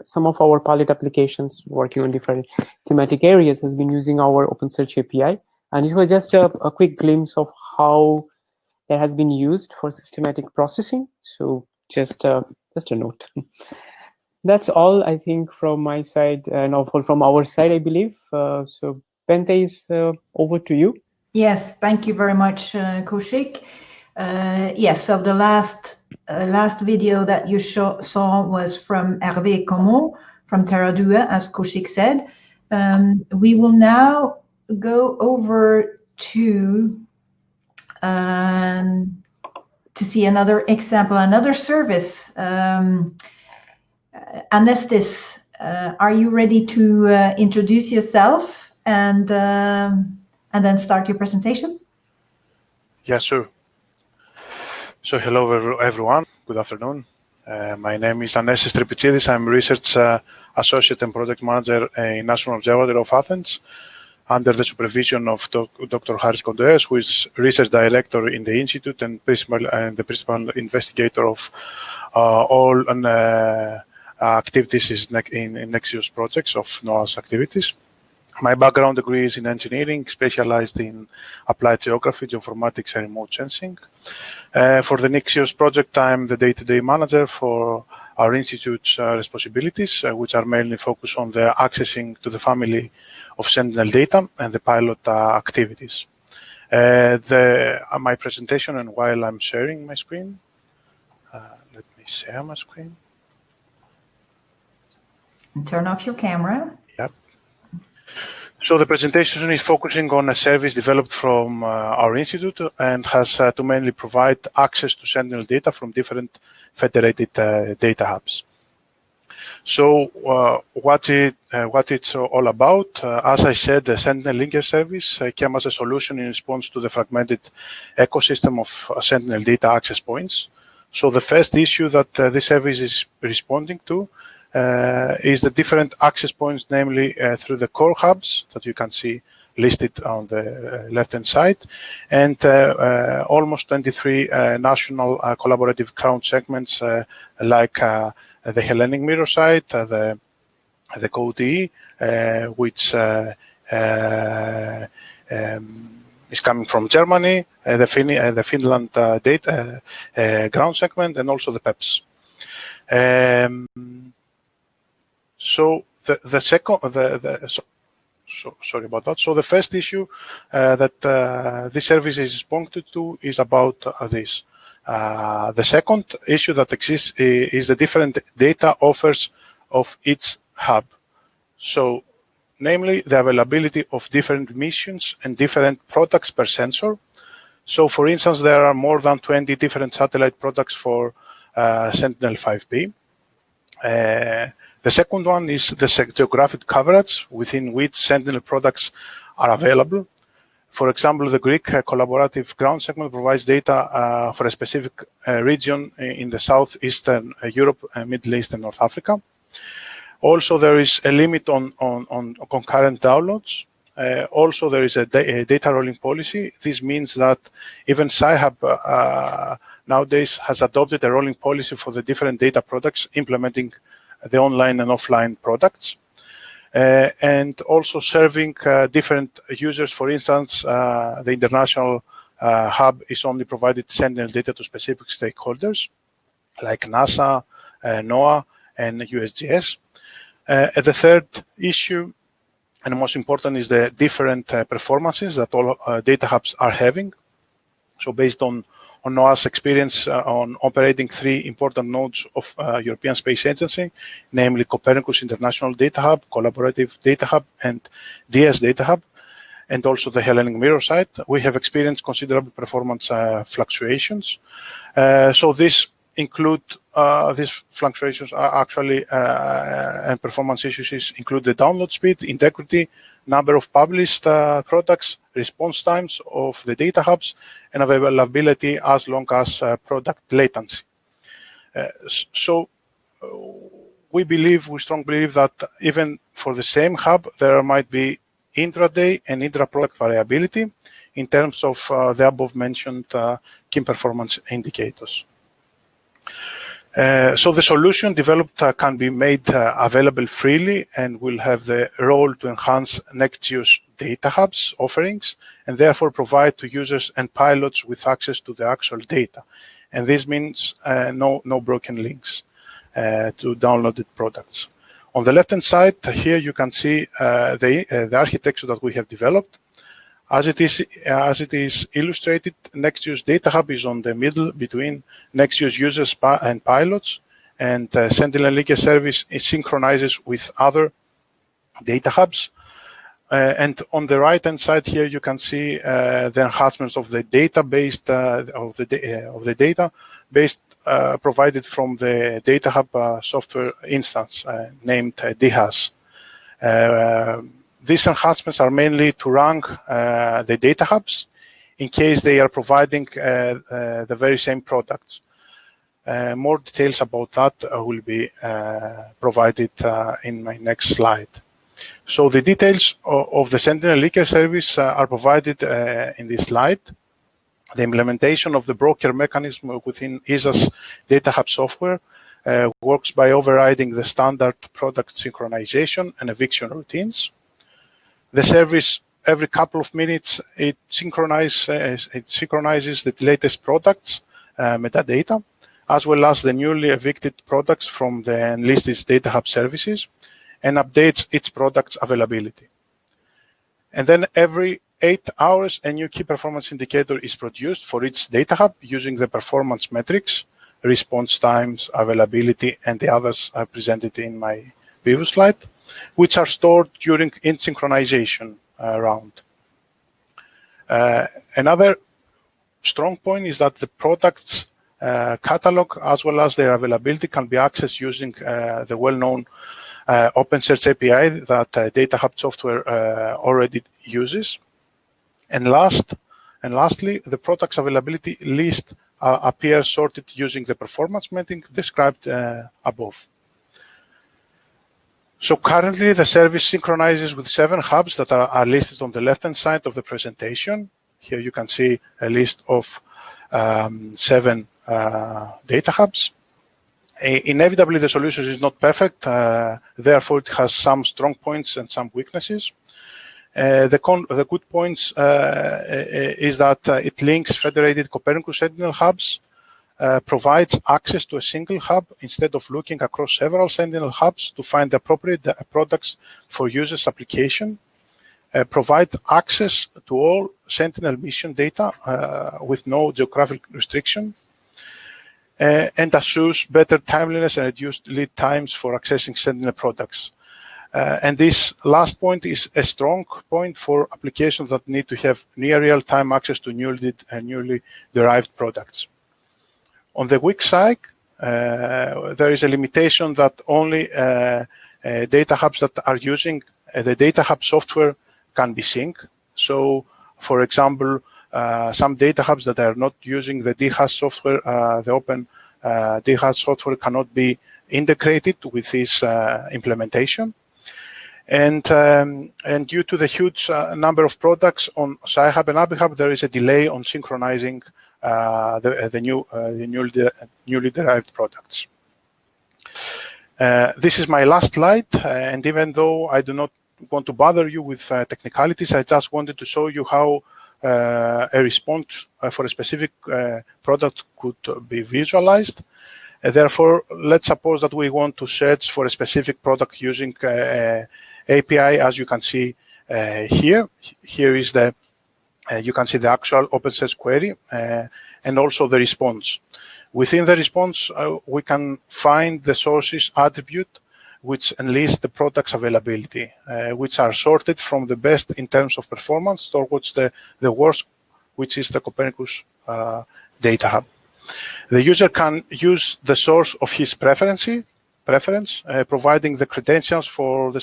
some of our pilot applications working on different thematic areas has been using our OpenSearch API. And it was just a quick glimpse of how that has been used for systematic processing. So just a note. That's all, I think, from my side, and also from our side, I believe. So Bente is over to you. Yes, thank you very much, Koushik. Yes, so the last video that you saw was from Hervé Comont from Teradue, as Koushik said. We will now go over to see another example, another service. Anestis, are you ready to introduce yourself and then start your presentation? Yeah, sure. So hello everyone, good afternoon. My name is Anestis Trypitsidis. I'm Research Associate and Project Manager in National Observatory of Athens, under the supervision of Dr. Haris Kondoes, who is Research Director in the Institute and the principal investigator of all activities in NextGEOSS projects of NOAA's activities. My background degree is in engineering, specialized in applied geography, geoinformatics, and remote sensing. For the NextGEOSS project, I'm the day-to-day manager for our institute's responsibilities, which are mainly focused on the accessing to the family of Sentinel data and the pilot activities. My presentation, and while I'm sharing my screen, let me share my screen. And turn off your camera. Yep. So the presentation is focusing on a service developed from our institute and has to mainly provide access to Sentinel data from different federated data hubs. So what it's all about, as I said, the Sentinel linker service came as a solution in response to the fragmented ecosystem of Sentinel data access points. So the first issue that this service is responding to is the different access points, namely through the core hubs that you can see listed on the left-hand side, and almost 23 national collaborative ground segments like the Hellenic Mirror site, the CODE, which is coming from Germany, the Finland data ground segment, and also the PEPS. So the second, sorry about that. So the first issue that this service is responding to is about this. The second issue that exists is the different data offers of each hub. So namely the availability of different missions and different products per sensor. So for instance, there are more than 20 different satellite products for Sentinel 5B. The second one is the geographic coverage within which Sentinel products are available. For example, the Greek collaborative ground segment provides data for a specific region in the southeastern Europe, Middle East, and North Africa. Also, there is a limit on concurrent downloads. Also, there is a data rolling policy. This means that even Sci-Hub nowadays has adopted a rolling policy for the different data products, implementing the online and offline products, and also serving different users. For instance, the international hub is only provided Sentinel data to specific stakeholders like NASA, NOAA, and USGS. The third issue, and the most important, is the different performances that all data hubs are having. So based on NOAA's experience on operating three important nodes of European Space Agency, namely Copernicus International Data Hub, Collaborative Data Hub, and DS Data Hub, and also the Hellenic Mirror site, we have experienced considerable performance fluctuations. So these fluctuations are actually, and performance issues include the download speed, integrity, number of published products, response times of the data hubs, and availability as long as product latency. So we strongly believe that even for the same hub, there might be intraday and intra-product variability in terms of the above-mentioned key performance indicators. So the solution developed can be made available freely and will have the role to enhance NextGEOSS data hubs offerings and therefore provide to users and pilots with access to the actual data. And this means no broken links to downloaded products. On the left-hand side here, you can see the architecture that we have developed. As it is illustrated, NextGEOSS Data Hub is on the middle between NextGEOSS users and pilots, and Sentinel linker service synchronizes with other data hubs. And on the right-hand side here, you can see the enhancements of the data-based provided from the Data Hub software instance named DHAS. These enhancements are mainly to rank the data hubs in case they are providing the very same products. More details about that will be provided in my next slide. So the details of the Sentinel linker service are provided in this slide. The implementation of the broker mechanism within ESA's Data Hub software works by overriding the standard product synchronization and eviction routines. The service, every couple of minutes, it synchronizes the latest products metadata as well as the newly evicted products from the Anestis Data Hub services, and updates its product's availability. And then every 8 hours, a new key performance indicator is produced for each data hub using the performance metrics, response times, availability, and the others are presented in my previous slide, which are stored during each synchronization round. Another strong point is that the product's catalog, as well as their availability, can be accessed using the well-known OpenSearch API that Data Hub software already uses. And lastly, the product's availability list appears sorted using the performance metric described above. So currently, the service synchronizes with 7 hubs that are listed on the left-hand side of the presentation. Here you can see a list of 7 data hubs. Inevitably, the solution is not perfect. Therefore, it has some strong points and some weaknesses. The good points is that it links federated Copernicus Sentinel hubs, provides access to a single hub instead of looking across several Sentinel hubs to find the appropriate products for users' application, provide access to all Sentinel mission data with no geographic restriction, and assures better timeliness and reduced lead times for accessing Sentinel products. And this last point is a strong point for applications that need to have near real-time access to newly derived products. On the weak side, there is a limitation that only data hubs that are using the Data Hub software can be synced. So, for example, some data hubs that are not using the DHAS software, the open DHAS software cannot be integrated with this implementation. And due to the huge number of products on Sci-Hub and AbiHub, there is a delay on synchronizing the newly derived products. This is my last slide, and even though I do not want to bother you with technicalities, I just wanted to show you how a response for a specific product could be visualized. Therefore, let's suppose that we want to search for a specific product using API, as you can see here. Here is the you can see the actual OpenSearch query and also the response. Within the response, we can find the sources attribute which enlist the product's availability, which are sorted from the best in terms of performance towards the worst, which is the Copernicus Data Hub. The user can use the source of his preference, providing the credentials for the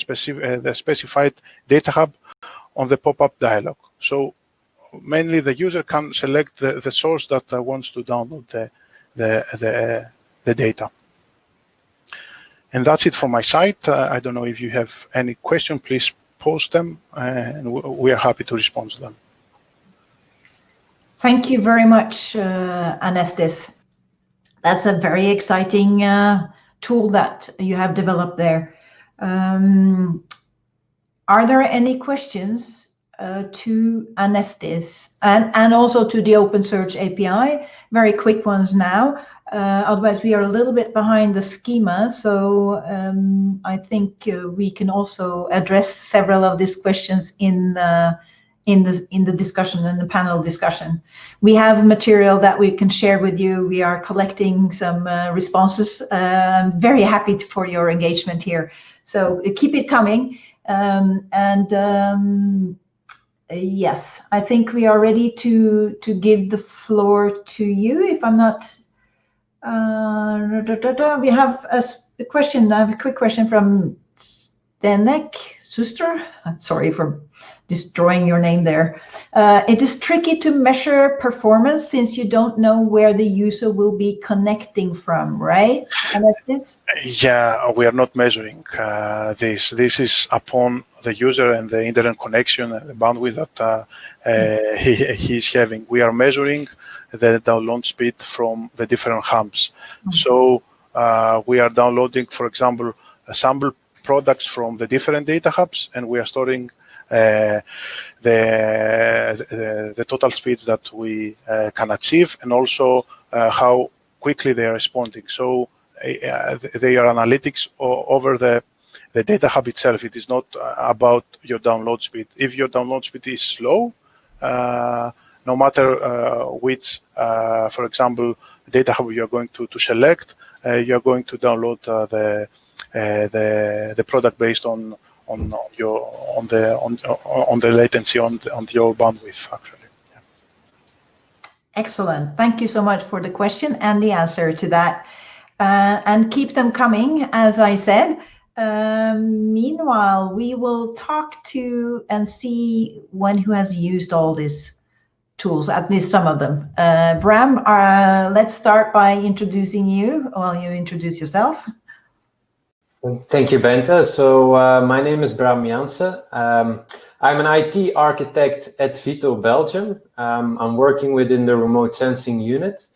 specified data hub on the pop-up dialog. So mainly the user can select the source that wants to download the data. And that's it from my side. I don't know if you have any question, please post them, and we are happy to respond to them. Thank you very much, Anestis. That's a very exciting tool that you have developed there. Are there any questions to Anestis and also to the OpenSearch API? Very quick ones now. Otherwise, we are a little bit behind the schema, so I think we can also address several of these questions in the discussion, in the panel discussion. We have material that we can share with you. We are collecting some responses. I'm very happy for your engagement here. So keep it coming. Yes, I think we are ready to give the floor to you. If I'm not, we have a question. I have a quick question from Stenek Suster. Sorry for destroying your name there. It is tricky to measure performance since you don't know where the user will be connecting from, right? Yeah, we are not measuring this. This is upon the user and the internet connection and the bandwidth that he is having. We are measuring the download speed from the different hubs. So we are downloading, for example, sample products from the different data hubs, and we are storing the total speeds that we can achieve, and also how quickly they are responding. So they are analytics over the data hub itself. It is not about your download speed. If your download speed is slow, no matter which, for example, data hub you are going to select, you are going to download the product based on the latency on your bandwidth, actually. Yeah. Excellent. Thank you so much for the question and the answer to that. And keep them coming, as I said. Meanwhile, we will talk to and see one who has used all these tools, at least some of them. Bram, let's start by introducing you while you introduce yourself. Thank you, Bente. So my name is Bram Janssen. I'm an IT architect at Vito, Belgium. I'm working within the remote sensing unit,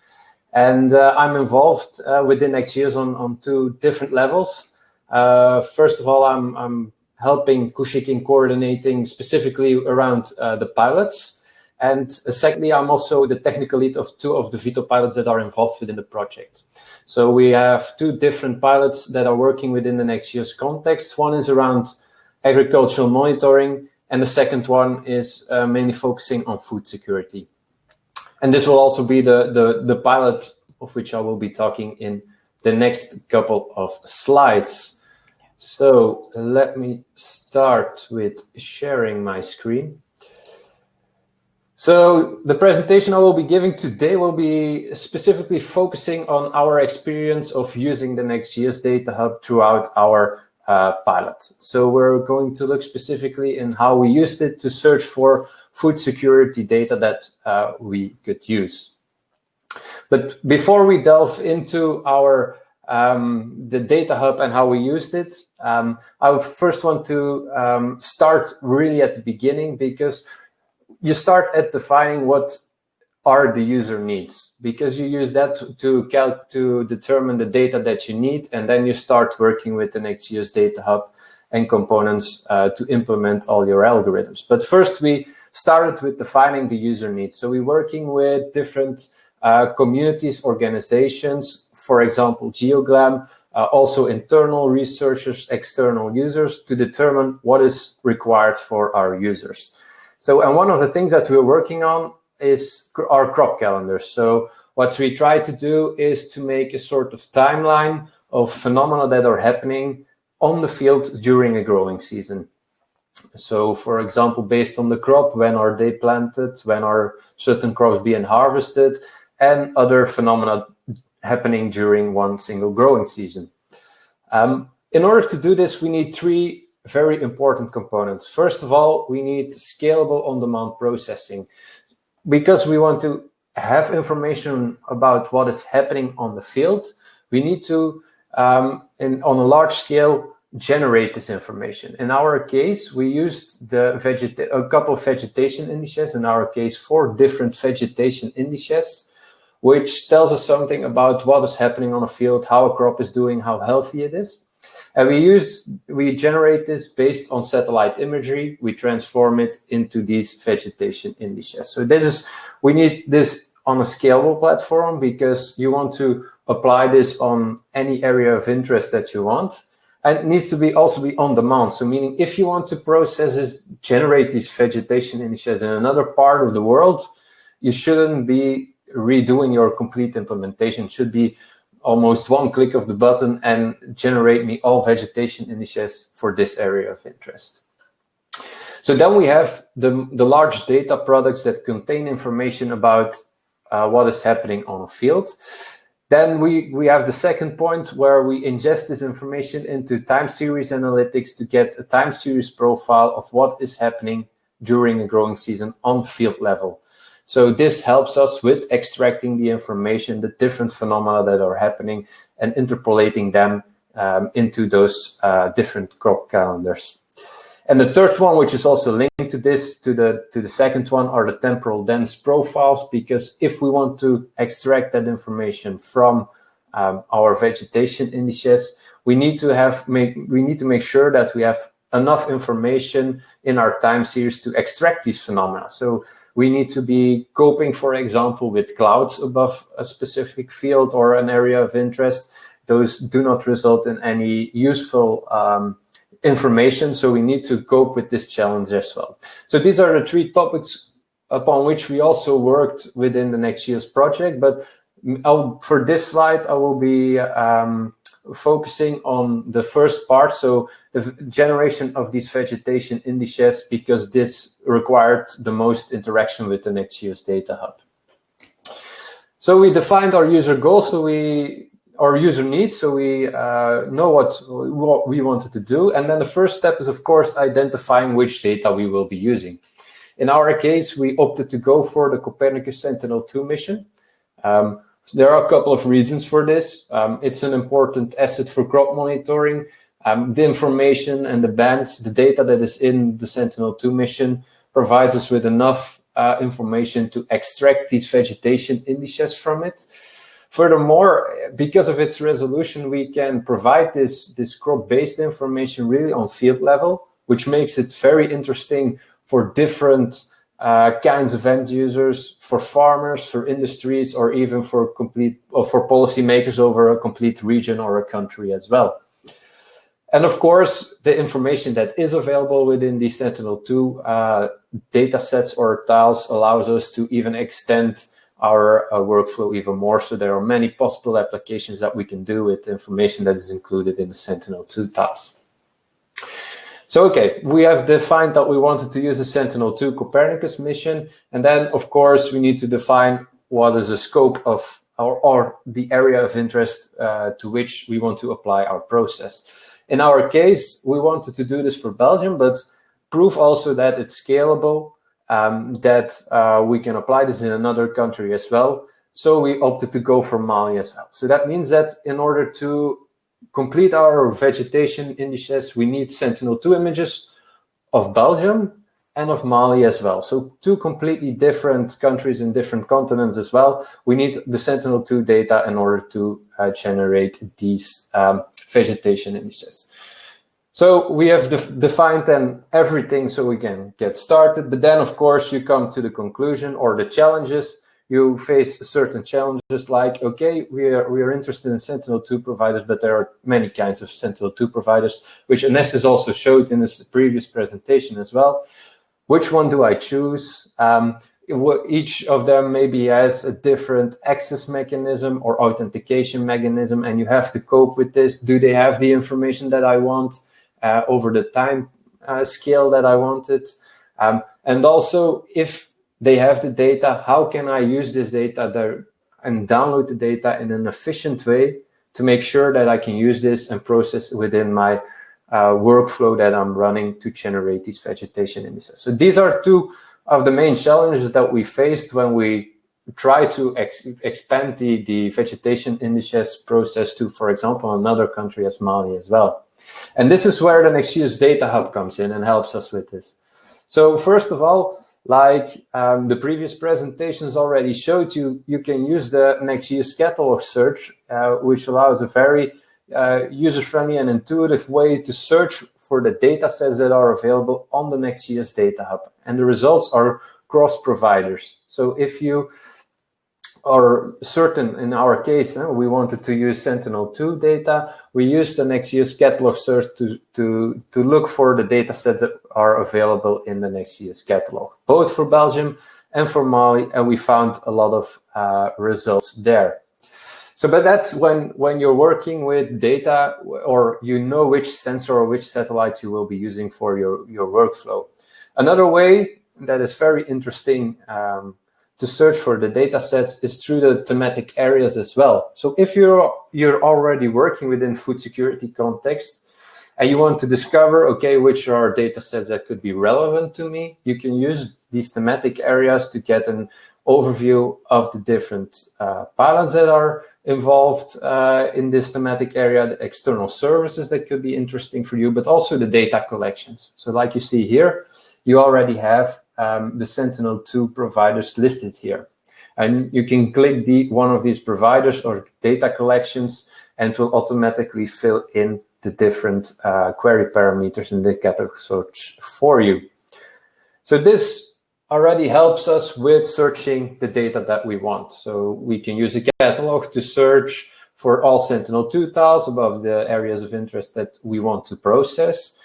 and I'm involved within NextGEOSS on two different levels. First of all, I'm helping Koushik in coordinating specifically around the pilots. And secondly, I'm also the technical lead of two of the Vito pilots that are involved within the project. So we have two different pilots that are working within the NextGEOSS context. One is around agricultural monitoring, and the second one is mainly focusing on food security. And this will also be the pilot of which I will be talking in the next couple of slides. So let me start with sharing my screen. So the presentation I will be giving today will be specifically focusing on our experience of using the NextGEOSS Data Hub throughout our pilot. So we're going to look specifically in how we used it to search for food security data that we could use. But before we delve into our the Data Hub and how we used it, I would first want to start really at the beginning, because you start at defining what are the user needs, because you use that to determine the data that you need, and then you start working with the NextGEOSS Data Hub and components to implement all your algorithms. But first, we started with defining the user needs. So we're working with different communities, organizations, for example, GeoGlam, also internal researchers, external users, to determine what is required for our users. So, and one of the things that we're working on is our crop calendars. So what we try to do is to make a sort of timeline of phenomena that are happening on the field during a growing season. So, for example, based on the crop, when are they planted, when are certain crops being harvested, and other phenomena happening during one single growing season. In order to do this, we need three very important components. First of all, we need scalable on-demand processing, because we want to have information about what is happening on the field. We need to, on a large scale, generate this information. In our case, we used a couple of vegetation indices, in our case, 4 different vegetation indices, which tells us something about what is happening on a field, how a crop is doing, how healthy it is. And we generate this based on satellite imagery. We transform it into these vegetation indices. So we need this on a scalable platform, because you want to apply this on any area of interest that you want. And it needs to also be on demand. So meaning, if you want to process this, generate these vegetation indices in another part of the world, you shouldn't be redoing your complete implementation. It should be almost one click of the button and generate me all vegetation indices for this area of interest. So then we have the large data products that contain information about what is happening on a field. Then we have the second point, where we ingest this information into time series analytics to get a time series profile of what is happening during a growing season on field level. So this helps us with extracting the information, the different phenomena that are happening, and interpolating them into those different crop calendars. And the third one, which is also linked to this, to the second one, are the temporal dense profiles, because if we want to extract that information from our vegetation indices, we need to make sure that we have enough information in our time series to extract these phenomena. So we need to be coping, for example, with clouds above a specific field or an area of interest. Those do not result in any useful information, so we need to cope with this challenge as well. So these are the 3 topics upon which we also worked within the NextGEOSS project, but for this slide, I will be focusing on the first part, so the generation of these vegetation indices, because this required the most interaction with the NextGEOSS Data Hub. So we defined our user goals, our user needs, so we know what we wanted to do. And then the first step is, of course, identifying which data we will be using. In our case, we opted to go for the Copernicus Sentinel-2 mission. There are a couple of reasons for this. It's an important asset for crop monitoring. The information and the bands, the data that is in the Sentinel-2 mission provides us with enough information to extract these vegetation indices from it. Furthermore, because of its resolution, we can provide this crop-based information really on field level, which makes it very interesting for different kinds of end users, for farmers, for industries, or even for policymakers over a complete region or a country as well. And of course, the information that is available within the Sentinel-2 data sets or tiles allows us to even extend our workflow even more. So there are many possible applications that we can do with the information that is included in the Sentinel-2 tiles. So, okay, we have defined that we wanted to use the Sentinel-2 Copernicus mission. And then, of course, we need to define what is the scope of or the area of interest to which we want to apply our process. In our case, we wanted to do this for Belgium, but prove also that it's scalable, that we can apply this in another country as well. So we opted to go for Mali as well. So that means that in order to complete our vegetation indices, we need Sentinel-2 images of Belgium and of Mali as well. So 2 completely different countries in different continents as well. We need the Sentinel-2 data in order to generate these vegetation indices. So we have defined then everything so we can get started. But then, of course, you come to the conclusion or the challenges. You face certain challenges like, okay, we are interested in Sentinel-2 providers, but there are many kinds of Sentinel-2 providers, which Anestis also showed in this previous presentation as well. Which one do I choose? Each of them maybe has a different access mechanism or authentication mechanism, and you have to cope with this. Do they have the information that I want over the time scale that I wanted? And also, if they have the data, how can I use this data there and download the data in an efficient way to make sure that I can use this and process within my workflow that I'm running to generate these vegetation indices. So these are 2 of the main challenges that we faced when we try to expand the vegetation indices process to, for example, another country as Mali as well. And this is where the NextGEOSS Data Hub comes in and helps us with this. So first of all, like the previous presentations already showed you, you can use the NextGEOSS catalog search, which allows a very user-friendly and intuitive way to search for the data sets that are available on the NextGEOSS Data Hub. And the results are cross-providers. So if you are certain, in our case, we wanted to use Sentinel-2 data, we used the NextGEOSS catalog search to look for the data sets that are available in the NextGEOSS catalog, both for Belgium and for Mali, and we found a lot of results there. So, but that's when you're working with data, or you know which sensor or which satellite you will be using for your workflow. Another way that is very interesting to search for the data sets is through the thematic areas as well. So if you're already working within food security context and you want to discover, okay, which are data sets that could be relevant to me, you can use these thematic areas to get an overview of the different pilots that are involved in this thematic area, the external services that could be interesting for you, but also the data collections. So like you see here, you already have the Sentinel-2 providers listed here. And you can click one of these providers or data collections, and it will automatically fill in the different query parameters in the catalog search for you. So this already helps us with searching the data that we want. So we can use a catalog to search for all Sentinel-2 tiles above the areas of interest that we want to process.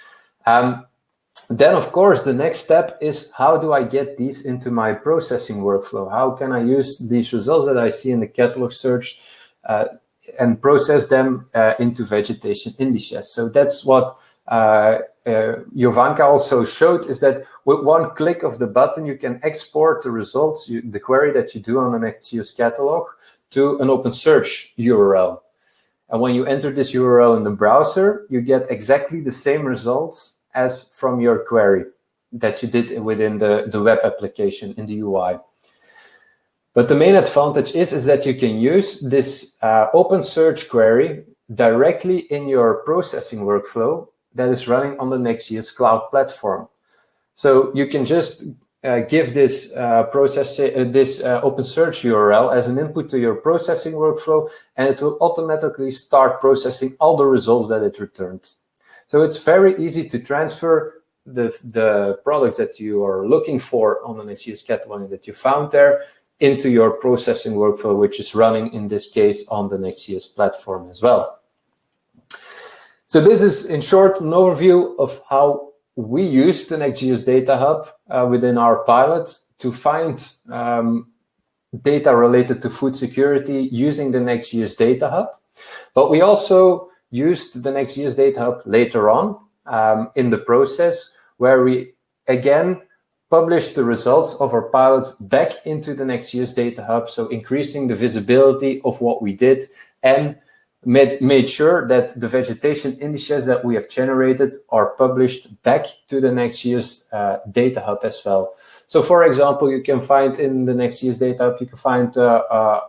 Then, of course, the next step is, how do I get these into my processing workflow? How can I use these results that I see in the catalog search and process them into vegetation indices? So that's what Jovanka also showed, is that with one click of the button, you can export the results, the query that you do on the NextGEOSS catalog, to an OpenSearch URL. And when you enter this URL in the browser, you get exactly the same results as from your query that you did within the web application in the UI. But the main advantage is that you can use this OpenSearch query directly in your processing workflow that is running on the NextGEOSS cloud platform. So you can just give this OpenSearch URL as an input to your processing workflow, and it will automatically start processing all the results that it returns. So it's very easy to transfer the products that you are looking for on the NextGEOSS catalog that you found there into your processing workflow, which is running in this case on the NextGEOSS platform as well. So this is, in short, an overview of how we use the NextGEOSS Data Hub within our pilot to find data related to food security using the NextGEOSS Data Hub. But we also used the NextGEOSS Data Hub later on in the process, where we again published the results of our pilots back into the NextGEOSS Data Hub, so increasing the visibility of what we did, and made sure that the vegetation indices that we have generated are published back to the NextGEOSS Data Hub as well. So, for example, you can find in the NextGEOSS Data Hub, you can find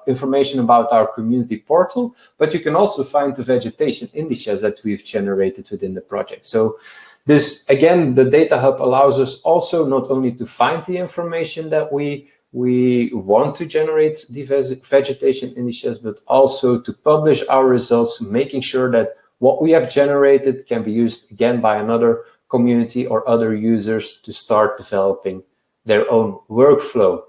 information about our community portal, but you can also find the vegetation indices that we've generated within the project. So this, again, the Data Hub allows us also not only to find the information that we want to generate the vegetation indices, but also to publish our results, making sure that what we have generated can be used again by another community or other users to start developing their own workflow.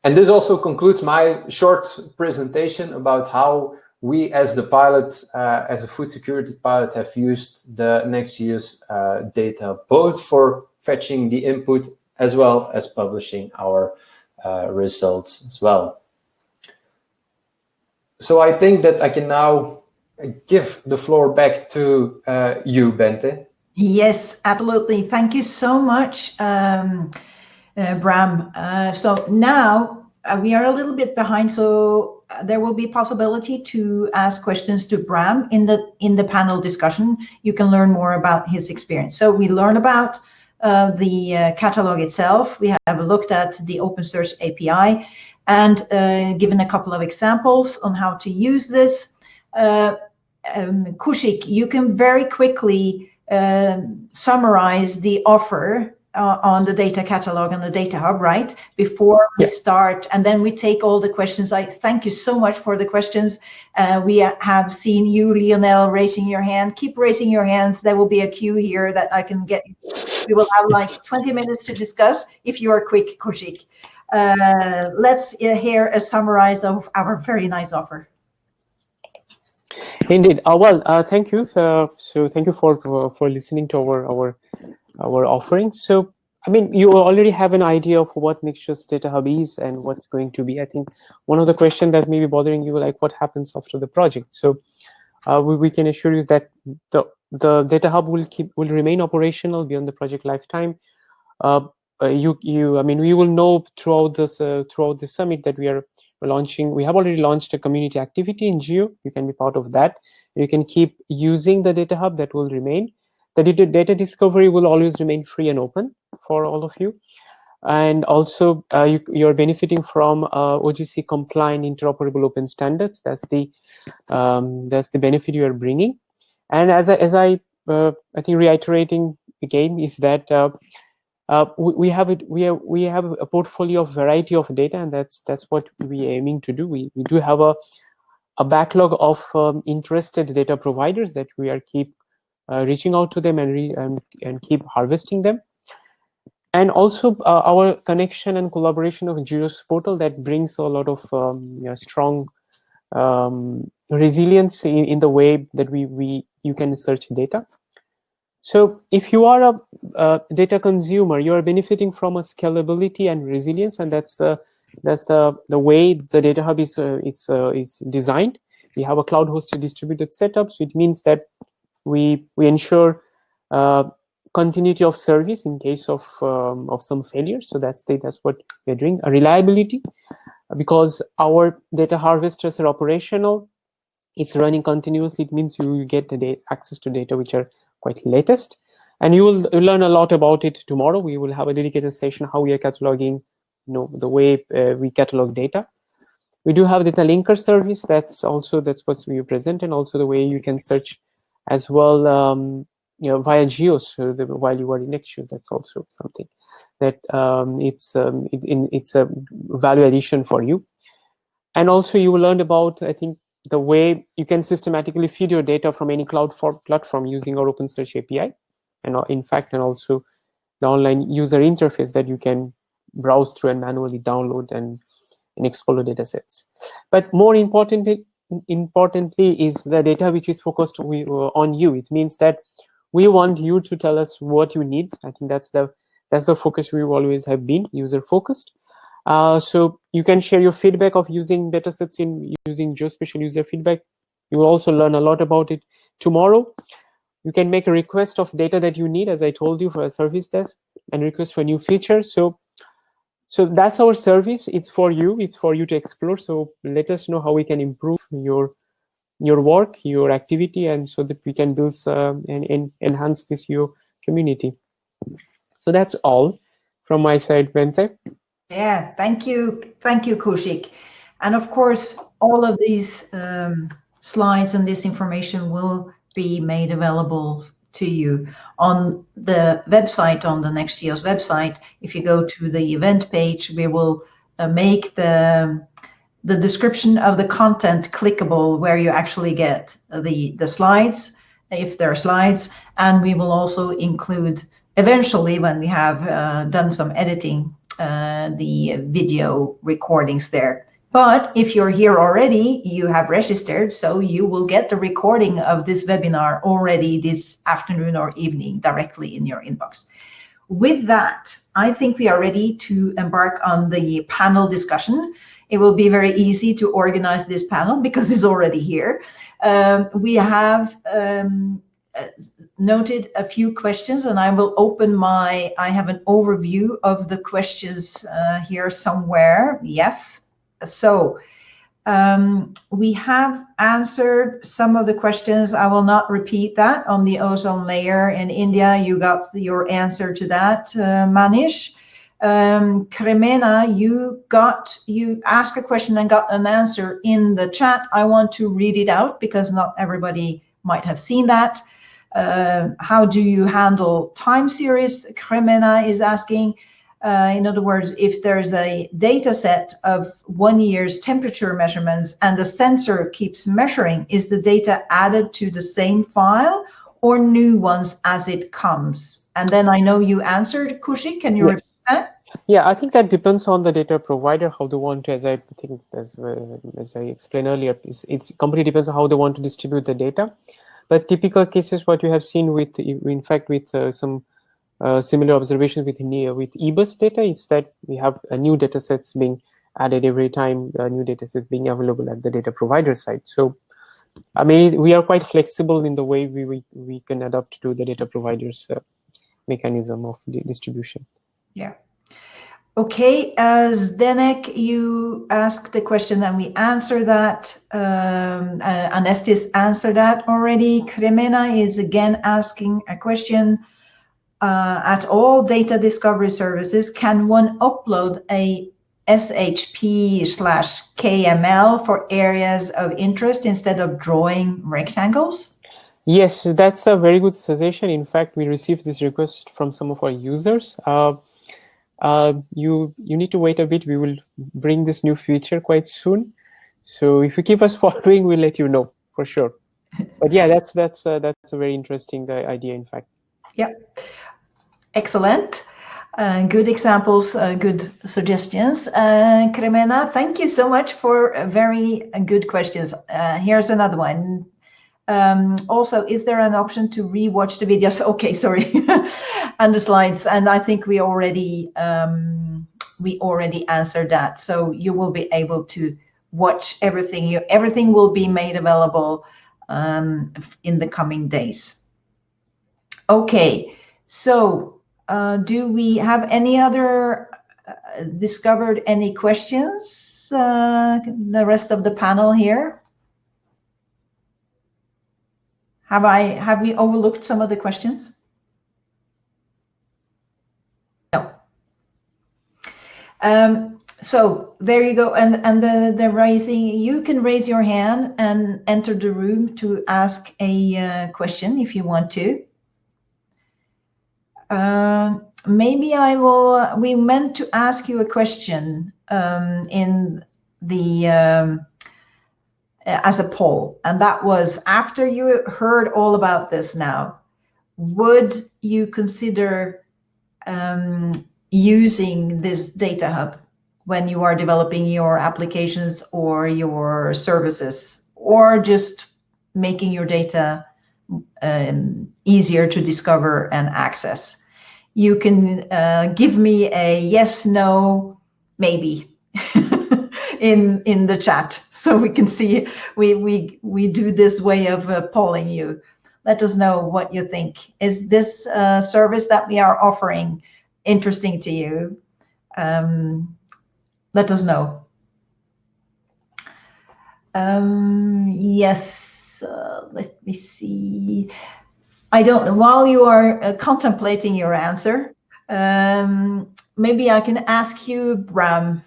And this also concludes my short presentation about how we, as the pilot, as a food security pilot, have used the NextGEOSS data, both for fetching the input as well as publishing our results as well. So I think that I can now give the floor back to you, Bente. Yes, absolutely. Thank you so much, Bram. So now we are a little bit behind, so there will be possibility to ask questions to Bram in the panel discussion. You can learn more about his experience. So we learn about the catalog itself. We have looked at the OpenSearch API and given a couple of examples on how to use this. Koushik, you can very quickly summarize the offer on the data catalog and the Data Hub, right? Before we start, and then we take all the questions. I thank you so much for the questions. We have seen you, Lionel, raising your hand. Keep raising your hands. There will be a queue here that I can get. We will have like 20 minutes to discuss if you are quick, Koushik. Let's hear a summarize of our very nice offer. Indeed. Thank you. So thank you for listening to our offering. So, I mean, you already have an idea of what NextGEOSS Data Hub is and what's going to be. I think one of the questions that may be bothering you, like what happens after the project. So we can assure you that the Data Hub will remain operational beyond the project lifetime. I mean, we will know throughout the summit that we are launching. We have already launched a community activity in Geo. You can be part of that. You can keep using the Data Hub. That will remain. The data discovery will always remain free and open for all of you. And also, you're benefiting from OGC compliant interoperable open standards. That's the benefit you are bringing. And as I think reiterating again is that we have a portfolio of variety of data, and that's what we are aiming to do. We do have a backlog of interested data providers that we are keep reaching out to them and keep harvesting them. And also our connection and collaboration of GEOSS portal that brings a lot of strong resilience in the way that you can search data. So if you are a data consumer, you are benefiting from a scalability and resilience, and that's the way the Data Hub is designed. We have a cloud-hosted distributed setup, so it means that we ensure continuity of service in case of some failure. So that's what we're doing. A reliability, because our data harvesters are operational, it's running continuously. It means you get access to data which are quite latest, and you'll learn a lot about it tomorrow. We will have a dedicated session how we are cataloging, the way we catalog data. We do have data linker service. That's what we present, and also the way you can search as well, via GEOSS while you are in NextGEOSS. That's also something that it's a value addition for you. And also you will learn about, I think, the way you can systematically feed your data from any cloud platform using our OpenSearch API, and in fact, and also the online user interface that you can browse through and manually download and explore data sets. But more importantly is the data which is focused on you. It means that we want you to tell us what you need. I think that's the focus we always have been, user focused. So you can share your feedback of using datasets using geospatial user feedback. You will also learn a lot about it tomorrow. You can make a request of data that you need, as I told you, for a service desk, and request for new features. So that's our service. It's for you. It's for you to explore. So let us know how we can improve your work, your activity, and so that we can build and enhance your community. So that's all from my side, Bente. Yeah, thank you, Koushik. And of course, all of these slides and this information will be made available to you on the website, on the NextGEOSS website. If you go to the event page, we will make the description of the content clickable, where you actually get the slides, if there are slides, and we will also include, eventually, when we have done some editing, the video recordings there. But if you're here already, you have registered, so you will get the recording of this webinar already this afternoon or evening directly in your inbox. With that, I think we are ready to embark on the panel discussion. It will be very easy to organize this panel because it's already here. We have noted a few questions, and I will open I have an overview of the questions here somewhere. Yes. So we have answered some of the questions. I will not repeat that. On the ozone layer in India, you got your answer to that, Manish. Kremena, you asked a question and got an answer in the chat. I want to read it out because not everybody might have seen that. How do you handle time series? Kremena is asking. In other words, if there's a data set of 1 year's temperature measurements and the sensor keeps measuring, is the data added to the same file or new ones as it comes? And then I know you answered, Koushik. Can you repeat that? Yeah, I think that depends on the data provider, how they want to, as I explained earlier, it's completely depends on how they want to distribute the data. But typical cases, what you have seen with, in fact, with some similar observations with eBus data is that we have new data sets being added every time new data sets being available at the data provider side. So, I mean, we are quite flexible in the way we can adapt to the data provider's mechanism of distribution. Yeah. Okay, Zdenek, you asked the question and we answered that. Anestis answered that already. Kremena is again asking a question. At all data discovery services, can one upload a SHP/KML for areas of interest instead of drawing rectangles? Yes, that's a very good suggestion. In fact, we received this request from some of our users. You need to wait a bit. We will bring this new feature quite soon. So if you keep us following, we'll let you know for sure. But yeah, that's a very interesting idea, in fact. Yeah. Excellent. Good examples, good suggestions. Cremena, thank you so much for very good questions. Here's another one. Also, is there an option to rewatch the videos? Okay, sorry, and the slides. And I think we already answered that. So you will be able to watch everything. Everything will be made available in the coming days. Okay, so do we have any other discovered any questions? The rest of the panel here. Have we overlooked some of the questions? No. So there you go, and the raising. You can raise your hand and enter the room to ask a question if you want to. Maybe I will. We meant to ask you a question in the. As a poll, and that was, after you heard all about this now, would you consider using this data hub when you are developing your applications or your services, or just making your data easier to discover and access? You can give me a yes, no, maybe in the chat, so we can see. We do this way of polling you. Let us know what you think. Is this service that we are offering interesting to you? Let us know. Yes, let me see. I don't know. While you are contemplating your answer, maybe I can ask you, Bram.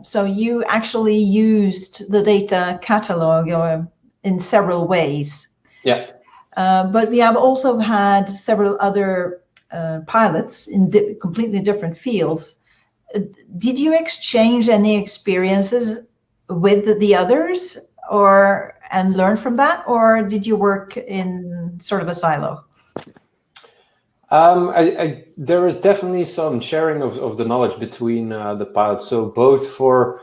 So you actually used the data catalog in several ways. Yeah. But we have also had several other pilots in completely different fields. Did you exchange any experiences with the others, and learn from that, or did you work in sort of a silo? There is definitely some sharing of the knowledge between the pilots. So both for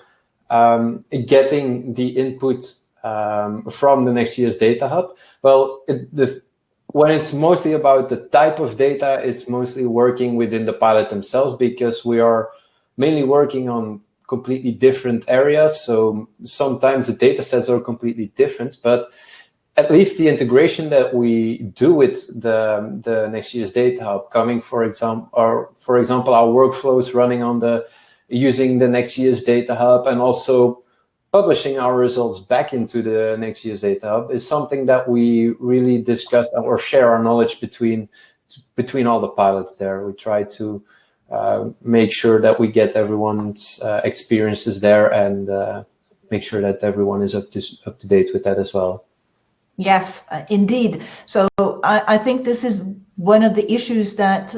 getting the input from the NextGEOSS Data Hub. Well, when it's mostly about the type of data, it's mostly working within the pilot themselves, because we are mainly working on completely different areas. So sometimes the data sets are completely different, but at least the integration that we do with the NextGEOSS Data Hub, coming, for example, our workflows running on using the NextGEOSS Data Hub, and also publishing our results back into the NextGEOSS Data Hub, is something that we really discuss or share our knowledge between all the pilots there. We try to make sure that we get everyone's experiences there, and make sure that everyone is up to date with that as well. Yes, indeed. So I think this is one of the issues that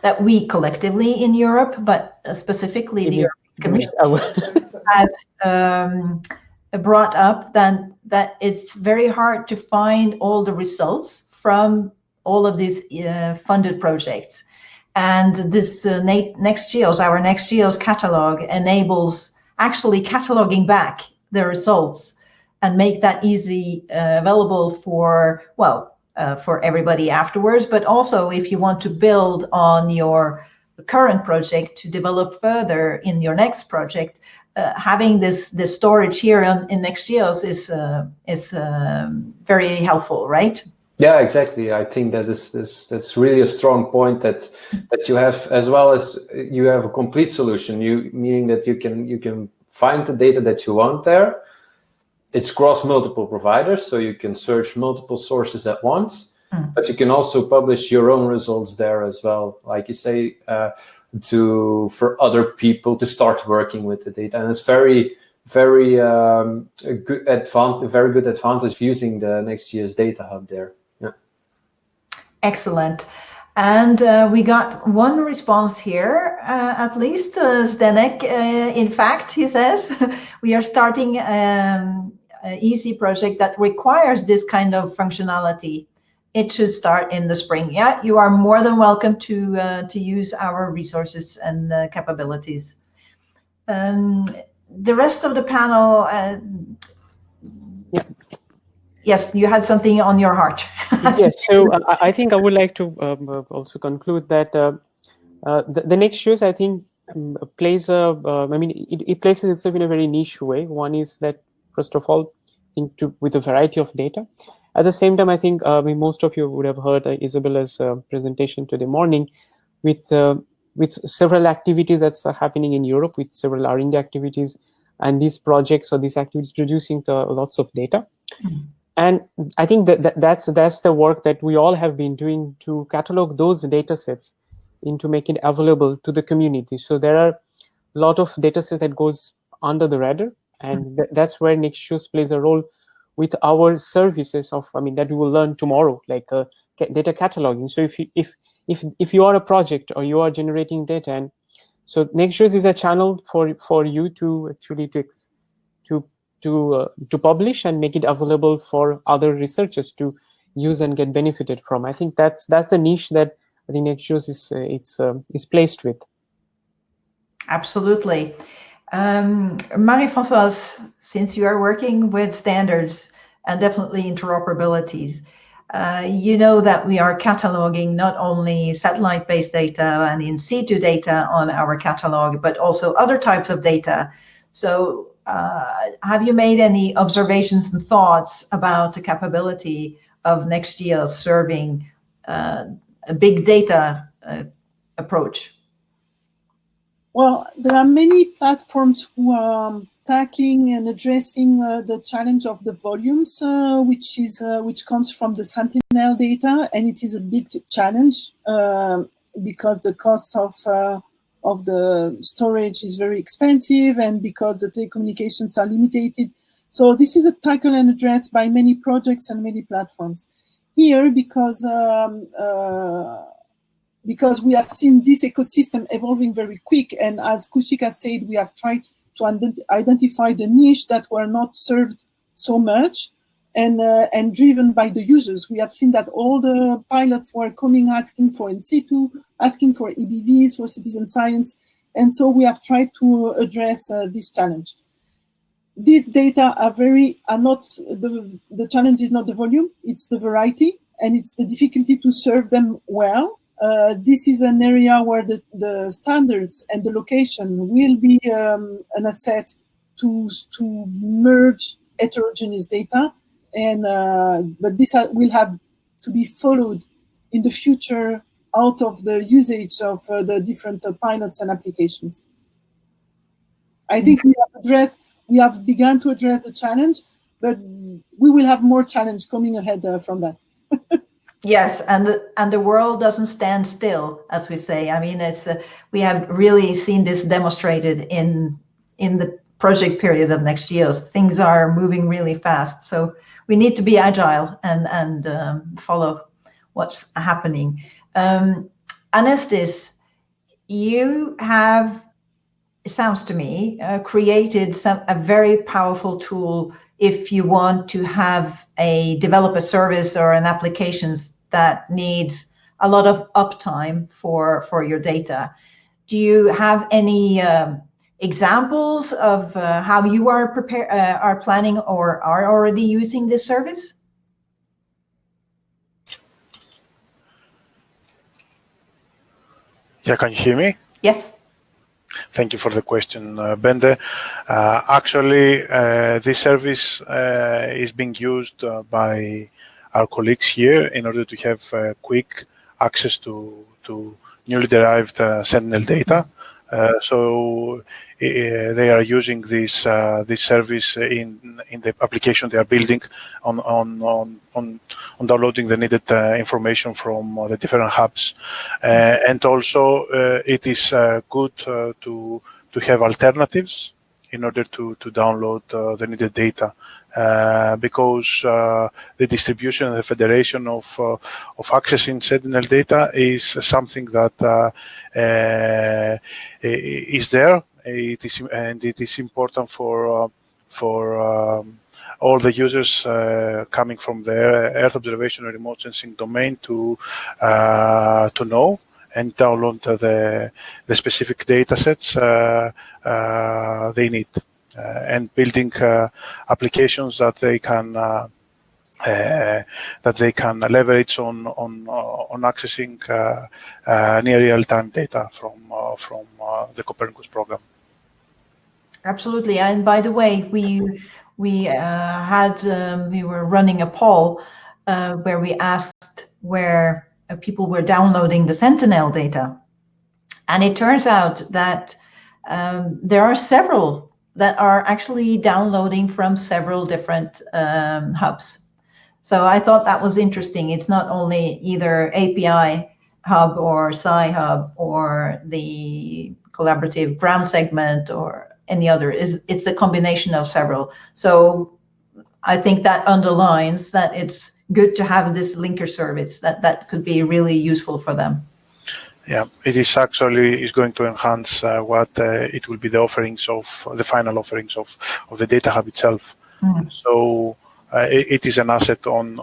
that we collectively in Europe, but specifically the European Commission, has brought up, that it's very hard to find all the results from all of these funded projects. And this NextGEOSS, our NextGEOSS catalog, enables actually cataloging back the results and make that easy available for everybody afterwards. But also, if you want to build on your current project to develop further in your next project, having this storage here in NextGEOSS is very helpful, right? Yeah, exactly. I think that's really a strong point that you have, as well as you have a complete solution. Meaning that you can find the data that you want there. It's cross multiple providers, so you can search multiple sources at once, but you can also publish your own results there as well, like you say, for other people to start working with the data. And it's very good advantage of using the NextGEOSS Data Hub there. Yeah. Excellent. And we got one response here, at least, Zdenek. In fact, he says, we are starting an easy project that requires this kind of functionality. it should start in the spring. Yeah, you are more than welcome to use our resources and capabilities. The rest of the panel, yeah. Yes, you had something on your heart. Yes, so I think I would like to also conclude that the NextGEOSS, I think, plays it places itself in a very niche way. One is that, first of all, I think with a variety of data. At the same time, I think most of you would have heard Isabella's presentation today morning with several activities that's happening in Europe, with several R&D activities, and these projects or these activities producing lots of data. Mm-hmm. And I think that's the work that we all have been doing to catalog those data sets into making it available to the community. So there are a lot of data sets that goes under the radar, and that's where NextGEOSS plays a role with our services that we will learn tomorrow, like data cataloging. So if you are a project or you are generating data, and so NextGEOSS is a channel for you to actually to publish and make it available for other researchers to use and get benefited from. I think that's the niche that I think NextGEOSS is placed with. Absolutely. Marie-Françoise, since you are working with standards and definitely interoperabilities, you know that we are cataloging not only satellite-based data and in situ data on our catalog, but also other types of data. So have you made any observations and thoughts about the capability of NextGEOSS serving a big data approach? Well, there are many platforms who are tackling and addressing the challenge of the volumes, which comes from the Sentinel data, and it is a big challenge because the cost of the storage is very expensive, and because the telecommunications are limited. So this is a tackle and address by many projects and many platforms. Here, because we have seen this ecosystem evolving very quick, and as Koushik has said, we have tried to identify the niche that were not served so much, and driven by the users. We have seen that all the pilots were coming asking for in situ, asking for EBVs, for citizen science, and so we have tried to address this challenge. These data are not, the challenge is not the volume, it's the variety, and it's the difficulty to serve them well. This is an area where the standards and the location will be an asset to merge heterogeneous data, and but this will have to be followed in the future out of the usage of the different pilots and applications. I think we have begun to address the challenge, but we will have more challenge coming ahead from that. Yes, and the world doesn't stand still, as we say. I mean, it's we have really seen this demonstrated in the project period of NextGEOSS. Things are moving really fast, so we need to be agile and follow what's happening. Anestis, you have, it sounds to me, created a very powerful tool if you want to develop a service or an applications that needs a lot of uptime for your data. Do you have any examples of how you are planning or are already using this service? Yeah, can you hear me? Yes. Thank you for the question, Bende. Actually, this service is being used by our colleagues here in order to have quick access to newly derived Sentinel data. So they are using this service in the application they are building on downloading the needed information from the different hubs, and also it is good to have alternatives in order to download the needed data, because the distribution and the federation of accessing Sentinel data is something that is there. It is important for all the users coming from the Earth observation and remote sensing domain to know and download the specific data sets they need, and building applications that they can leverage on accessing near real-time data from the Copernicus program. Absolutely. And by the way, we were running a poll where we asked where people were downloading the Sentinel data, and it turns out that there are several that are actually downloading from several different hubs. So I thought that was interesting. It's not only either API hub or Sci-Hub or the collaborative Bram segment or any other. It's a combination of several. So I think that underlines that it's good to have this linker service that could be really useful for them. Yeah, it is going to enhance what it will be the offerings of the final offerings of the data hub itself. Mm-hmm. So it is an asset on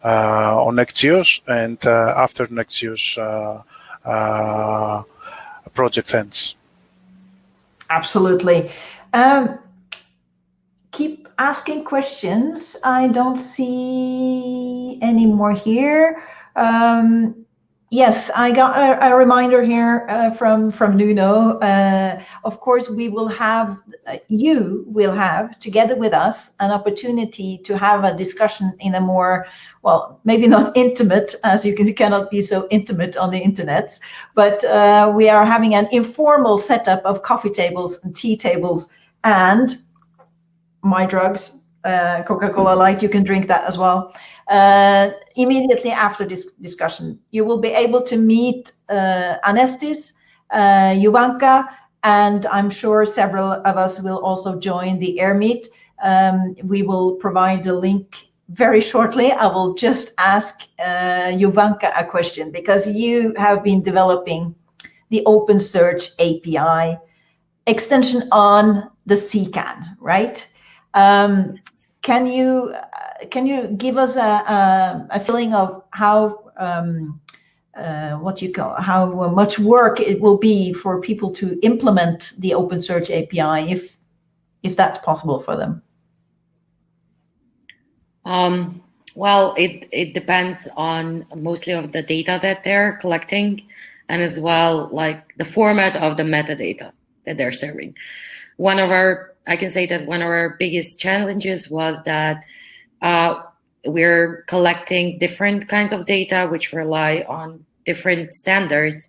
NextGEOSS, and after NextGEOSS project ends. Absolutely. Keep asking questions. I don't see any more here. Yes, I got a reminder here from Nuno. Of course, we will have, you will have, together with us, an opportunity to have a discussion in a more, well, maybe not intimate, as you cannot be so intimate on the internet, but we are having an informal setup of coffee tables and tea tables and my drugs, Coca-Cola Light, you can drink that as well. Immediately after this discussion, you will be able to meet Anestis, Jovanka, and I'm sure several of us will also join the air meet. We will provide the link very shortly. I will just ask Jovanka a question, because you have been developing the OpenSearch API extension on the CCAN, right? Can you give us a feeling of how how much work it will be for people to implement the OpenSearch API, if that's possible for them? Well, it depends on mostly of the data that they're collecting, and as well like the format of the metadata that they're serving. I can say that one of our biggest challenges was that we're collecting different kinds of data which rely on different standards.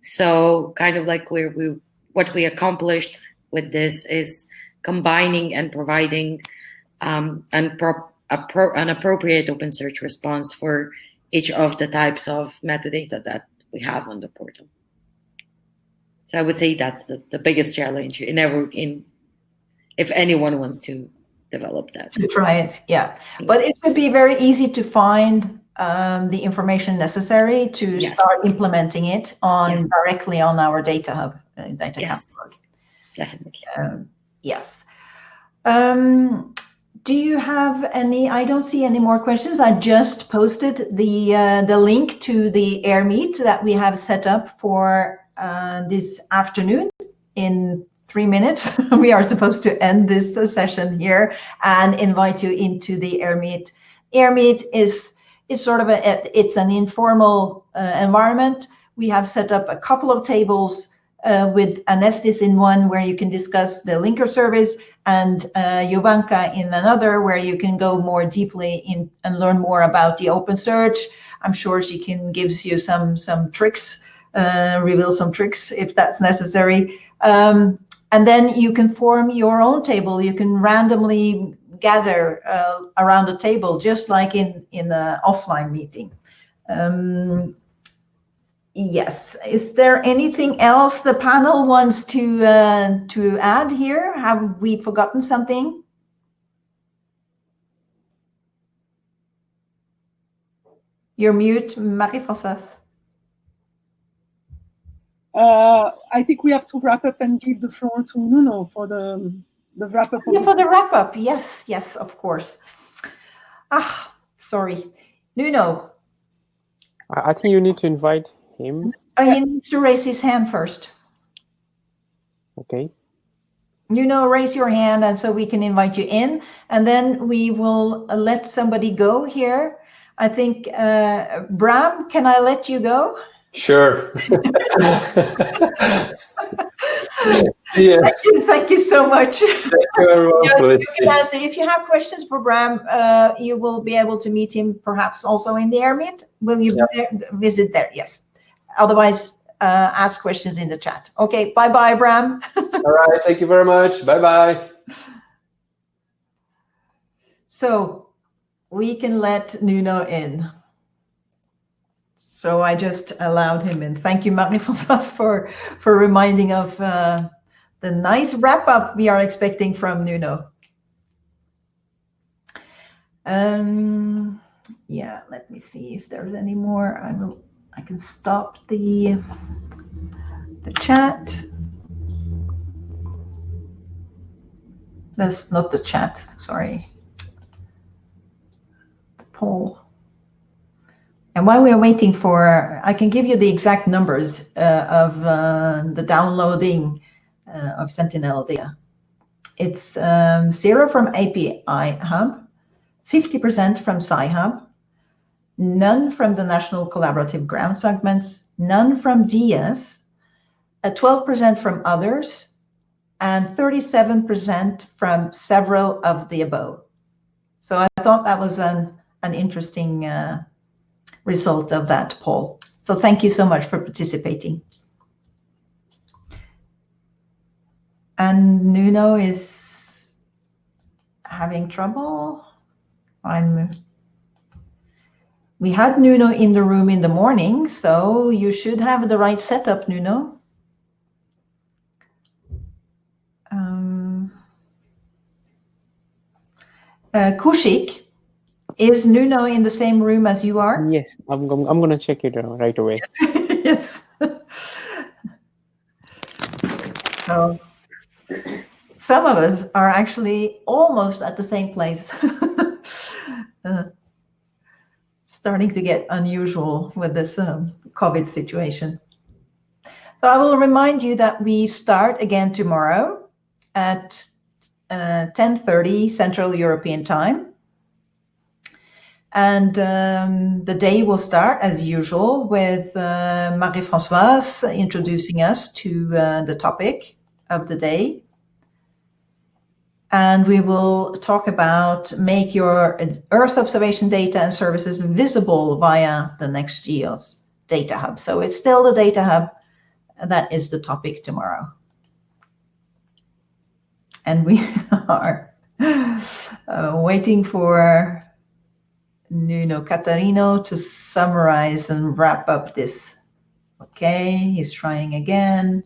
So kind of like what we accomplished with this is combining and providing an appropriate OpenSearch response for each of the types of metadata that we have on the portal. So I would say that's the biggest challenge if anyone wants to develop that. To try it, yeah. But it would be very easy to find the information necessary to start implementing it directly on our data hub, data catalog. Definitely. Yes. Do you have any? I don't see any more questions. I just posted the link to the air meet that we have set up for this afternoon. In 3 minutes, we are supposed to end this session here and invite you into the air meet. Air meet is sort of it's an informal environment. We have set up a couple of tables with Anestis in one where you can discuss the linker service, and Jovanka in another where you can go more deeply in and learn more about the OpenSearch. I'm sure she can give you some tricks, reveal some tricks if that's necessary. And then you can form your own table. You can randomly gather around the table, just like in an offline meeting. Yes. Is there anything else the panel wants to add here? Have we forgotten something? You're mute, Marie-Françoise. I think we have to wrap up and give the floor to Nuno for the the wrap-up. Yeah, for the wrap-up. Yes, yes, of course. Sorry. Nuno. I think you need to invite him. He needs to raise his hand first. Okay. Nuno, raise your hand, and so we can invite you in, and then we will let somebody go here. I think, Bram, can I let you go? Sure. See ya. Thank you so much. Thank you, everyone. You can answer. If you have questions for Bram, you will be able to meet him perhaps also in the AirMeet. Will you visit there? Yes. Otherwise, ask questions in the chat. Okay, bye-bye, Bram. All right, thank you very much. Bye-bye. So we can let Nuno in. So I just allowed him in. Thank you, Marie-Françoise, for reminding of the nice wrap-up we are expecting from Nuno. Yeah, let me see if there's any more. I can stop the chat. That's not the chat, sorry. The poll. And while we are waiting for, I can give you the exact numbers of the downloading of Sentinel data. It's 0 from API Hub, 50% from Sci-Hub, none from the National Collaborative Ground Segments, none from DS, 12% from others, and 37% from several of the above. So I thought that was an interesting result of that poll. So thank you so much for participating. And Nuno is having trouble. We had Nuno in the room in the morning, so you should have the right setup, Nuno. Koushik, is Nuno in the same room as you are? Yes, I'm going to check it right away. Yes. So some of us are actually almost at the same place. Starting to get unusual with this COVID situation. So I will remind you that we start again tomorrow at 10:30 Central European Time. And the day will start as usual with Marie-Françoise introducing us to the topic of the day. And we will talk about make your Earth observation data and services visible via the NextGEOSS data hub. So it's still the data hub. That is the topic tomorrow. And we are waiting for Nuno Catarino to summarize and wrap up this. Okay, he's trying again.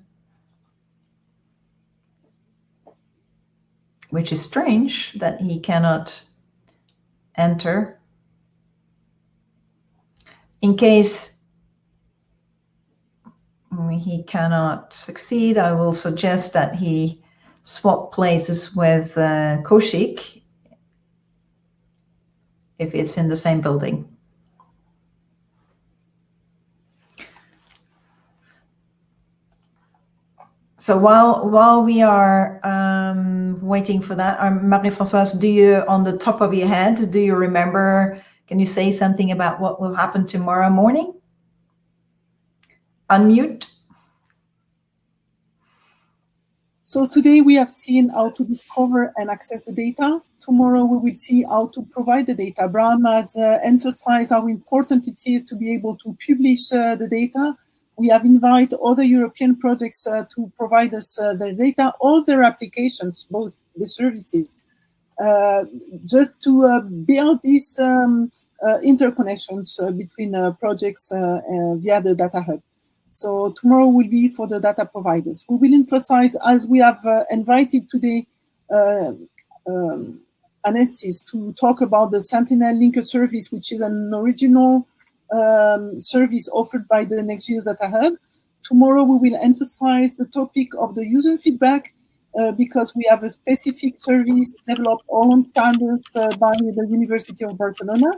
Which is strange that he cannot enter. In case he cannot succeed, I will suggest that he swap places with Koushik if it's in the same building. So while we are waiting for that, Marie-Françoise, do you, on the top of your head, do you remember, can you say something about what will happen tomorrow morning? Unmute. So today we have seen how to discover and access the data. Tomorrow we will see how to provide the data. Bram has emphasized how important it is to be able to publish the data. We have invited other European projects to provide us their data, all their applications, both the services, just to build these interconnections between projects via the data hub. So tomorrow will be for the data providers. We will emphasize, as we have invited today, Anestis to talk about the Sentinel linker service, which is an original service offered by the NextGEOSS Data Hub. Tomorrow we will emphasize the topic of the user feedback because we have a specific service developed all on standards by the University of Barcelona.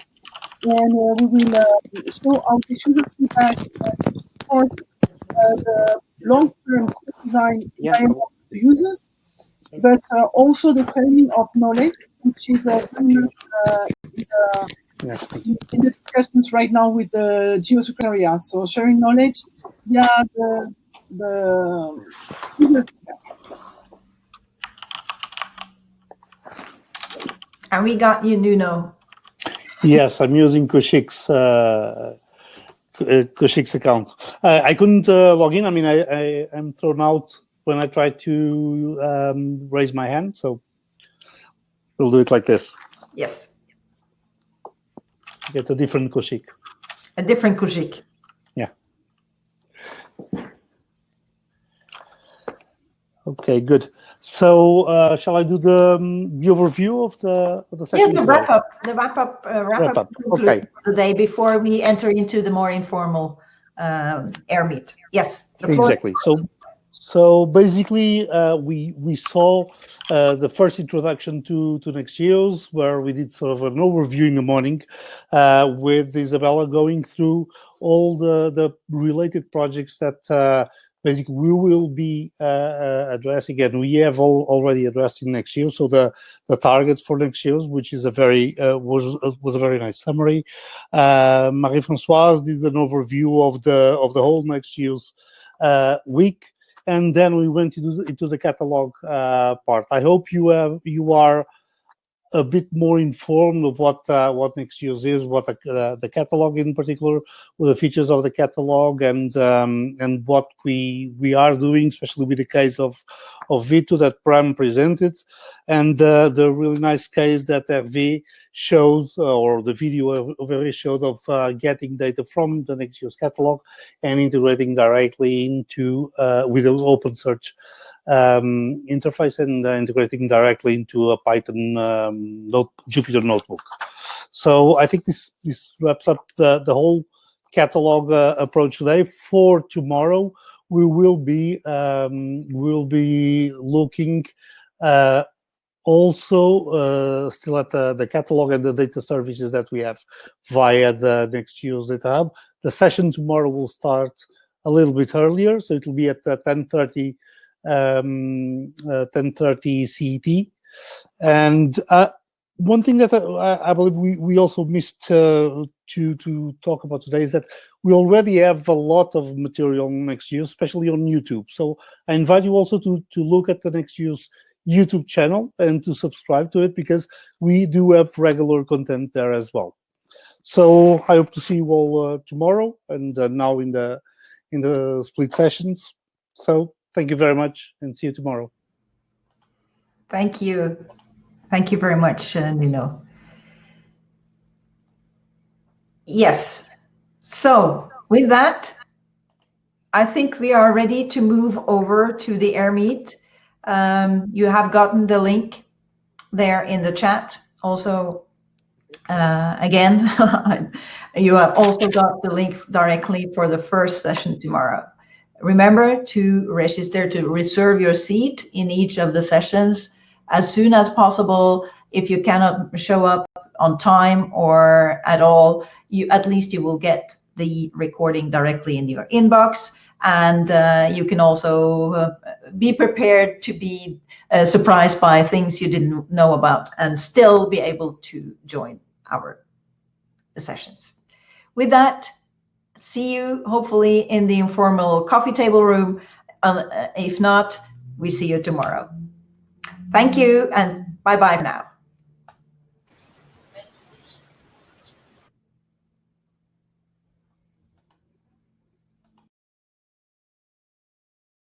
And we will show how this user feedback support the long-term design environment to users, but also the sharing of knowledge, which is very much in the discussions right now with the geosecretariat. So sharing knowledge via the user feedback. And we got you, Nuno. Yes, I'm using Koushik's account. I couldn't log in. I mean, I'm thrown out when I try to raise my hand. So we'll do it like this. Yes. Get a different Koushik. A different Koushik. Yeah. Okay, good. So shall I do the overview of the session? Yeah, the wrap up Okay. For the day before we enter into the more informal air meet. Yes. Exactly. So basically, we saw the first introduction to NextGEOSS, where we did sort of an overview in the morning with Isabella going through all the related projects that basically we will be addressing, and we have already addressed in NextGEOSS. So the targets for NextGEOSS, which is a very was a very nice summary. Marie-Françoise did an overview of the whole NextGEOSS week. And then we went into the catalog part. I hope you are a bit more informed of what NextGEOSS is, what the catalog in particular, with the features of the catalog, and what we are doing, especially with the case of Vito that Bram presented, and the really nice case that FV showed, or the video of FV showed, of getting data from the NextGEOSS catalog and integrating directly into with the OpenSearch interface, and integrating directly into a Python Jupyter notebook. So I think this wraps up the whole catalog approach today. For tomorrow, we will be looking also still at the catalog and the data services that we have via the NextGEOSS Data Hub. The session tomorrow will start a little bit earlier, so it will be at 10:30 CET. And one thing that I believe we also missed to talk about today is that we already have a lot of material on NextGEOSS, especially on YouTube. So I invite you also to look at the NextGEOSS YouTube channel and to subscribe to it, because we do have regular content there as well. So I hope to see you all tomorrow, and now in the split sessions. So thank you very much, and see you tomorrow. Thank you. Thank you very much, Nuno. Yes. So with that, I think we are ready to move over to the air meet. You have gotten the link there in the chat. Also, again, you have also got the link directly for the first session tomorrow. Remember to register to reserve your seat in each of the sessions as soon as possible. If you cannot show up on time or at all, at least you will get the recording directly in your inbox. And you can also be prepared to be surprised by things you didn't know about, and still be able to join our sessions. With that, see you hopefully in the informal coffee table room. If not, we see you tomorrow. Thank you, and bye-bye for now.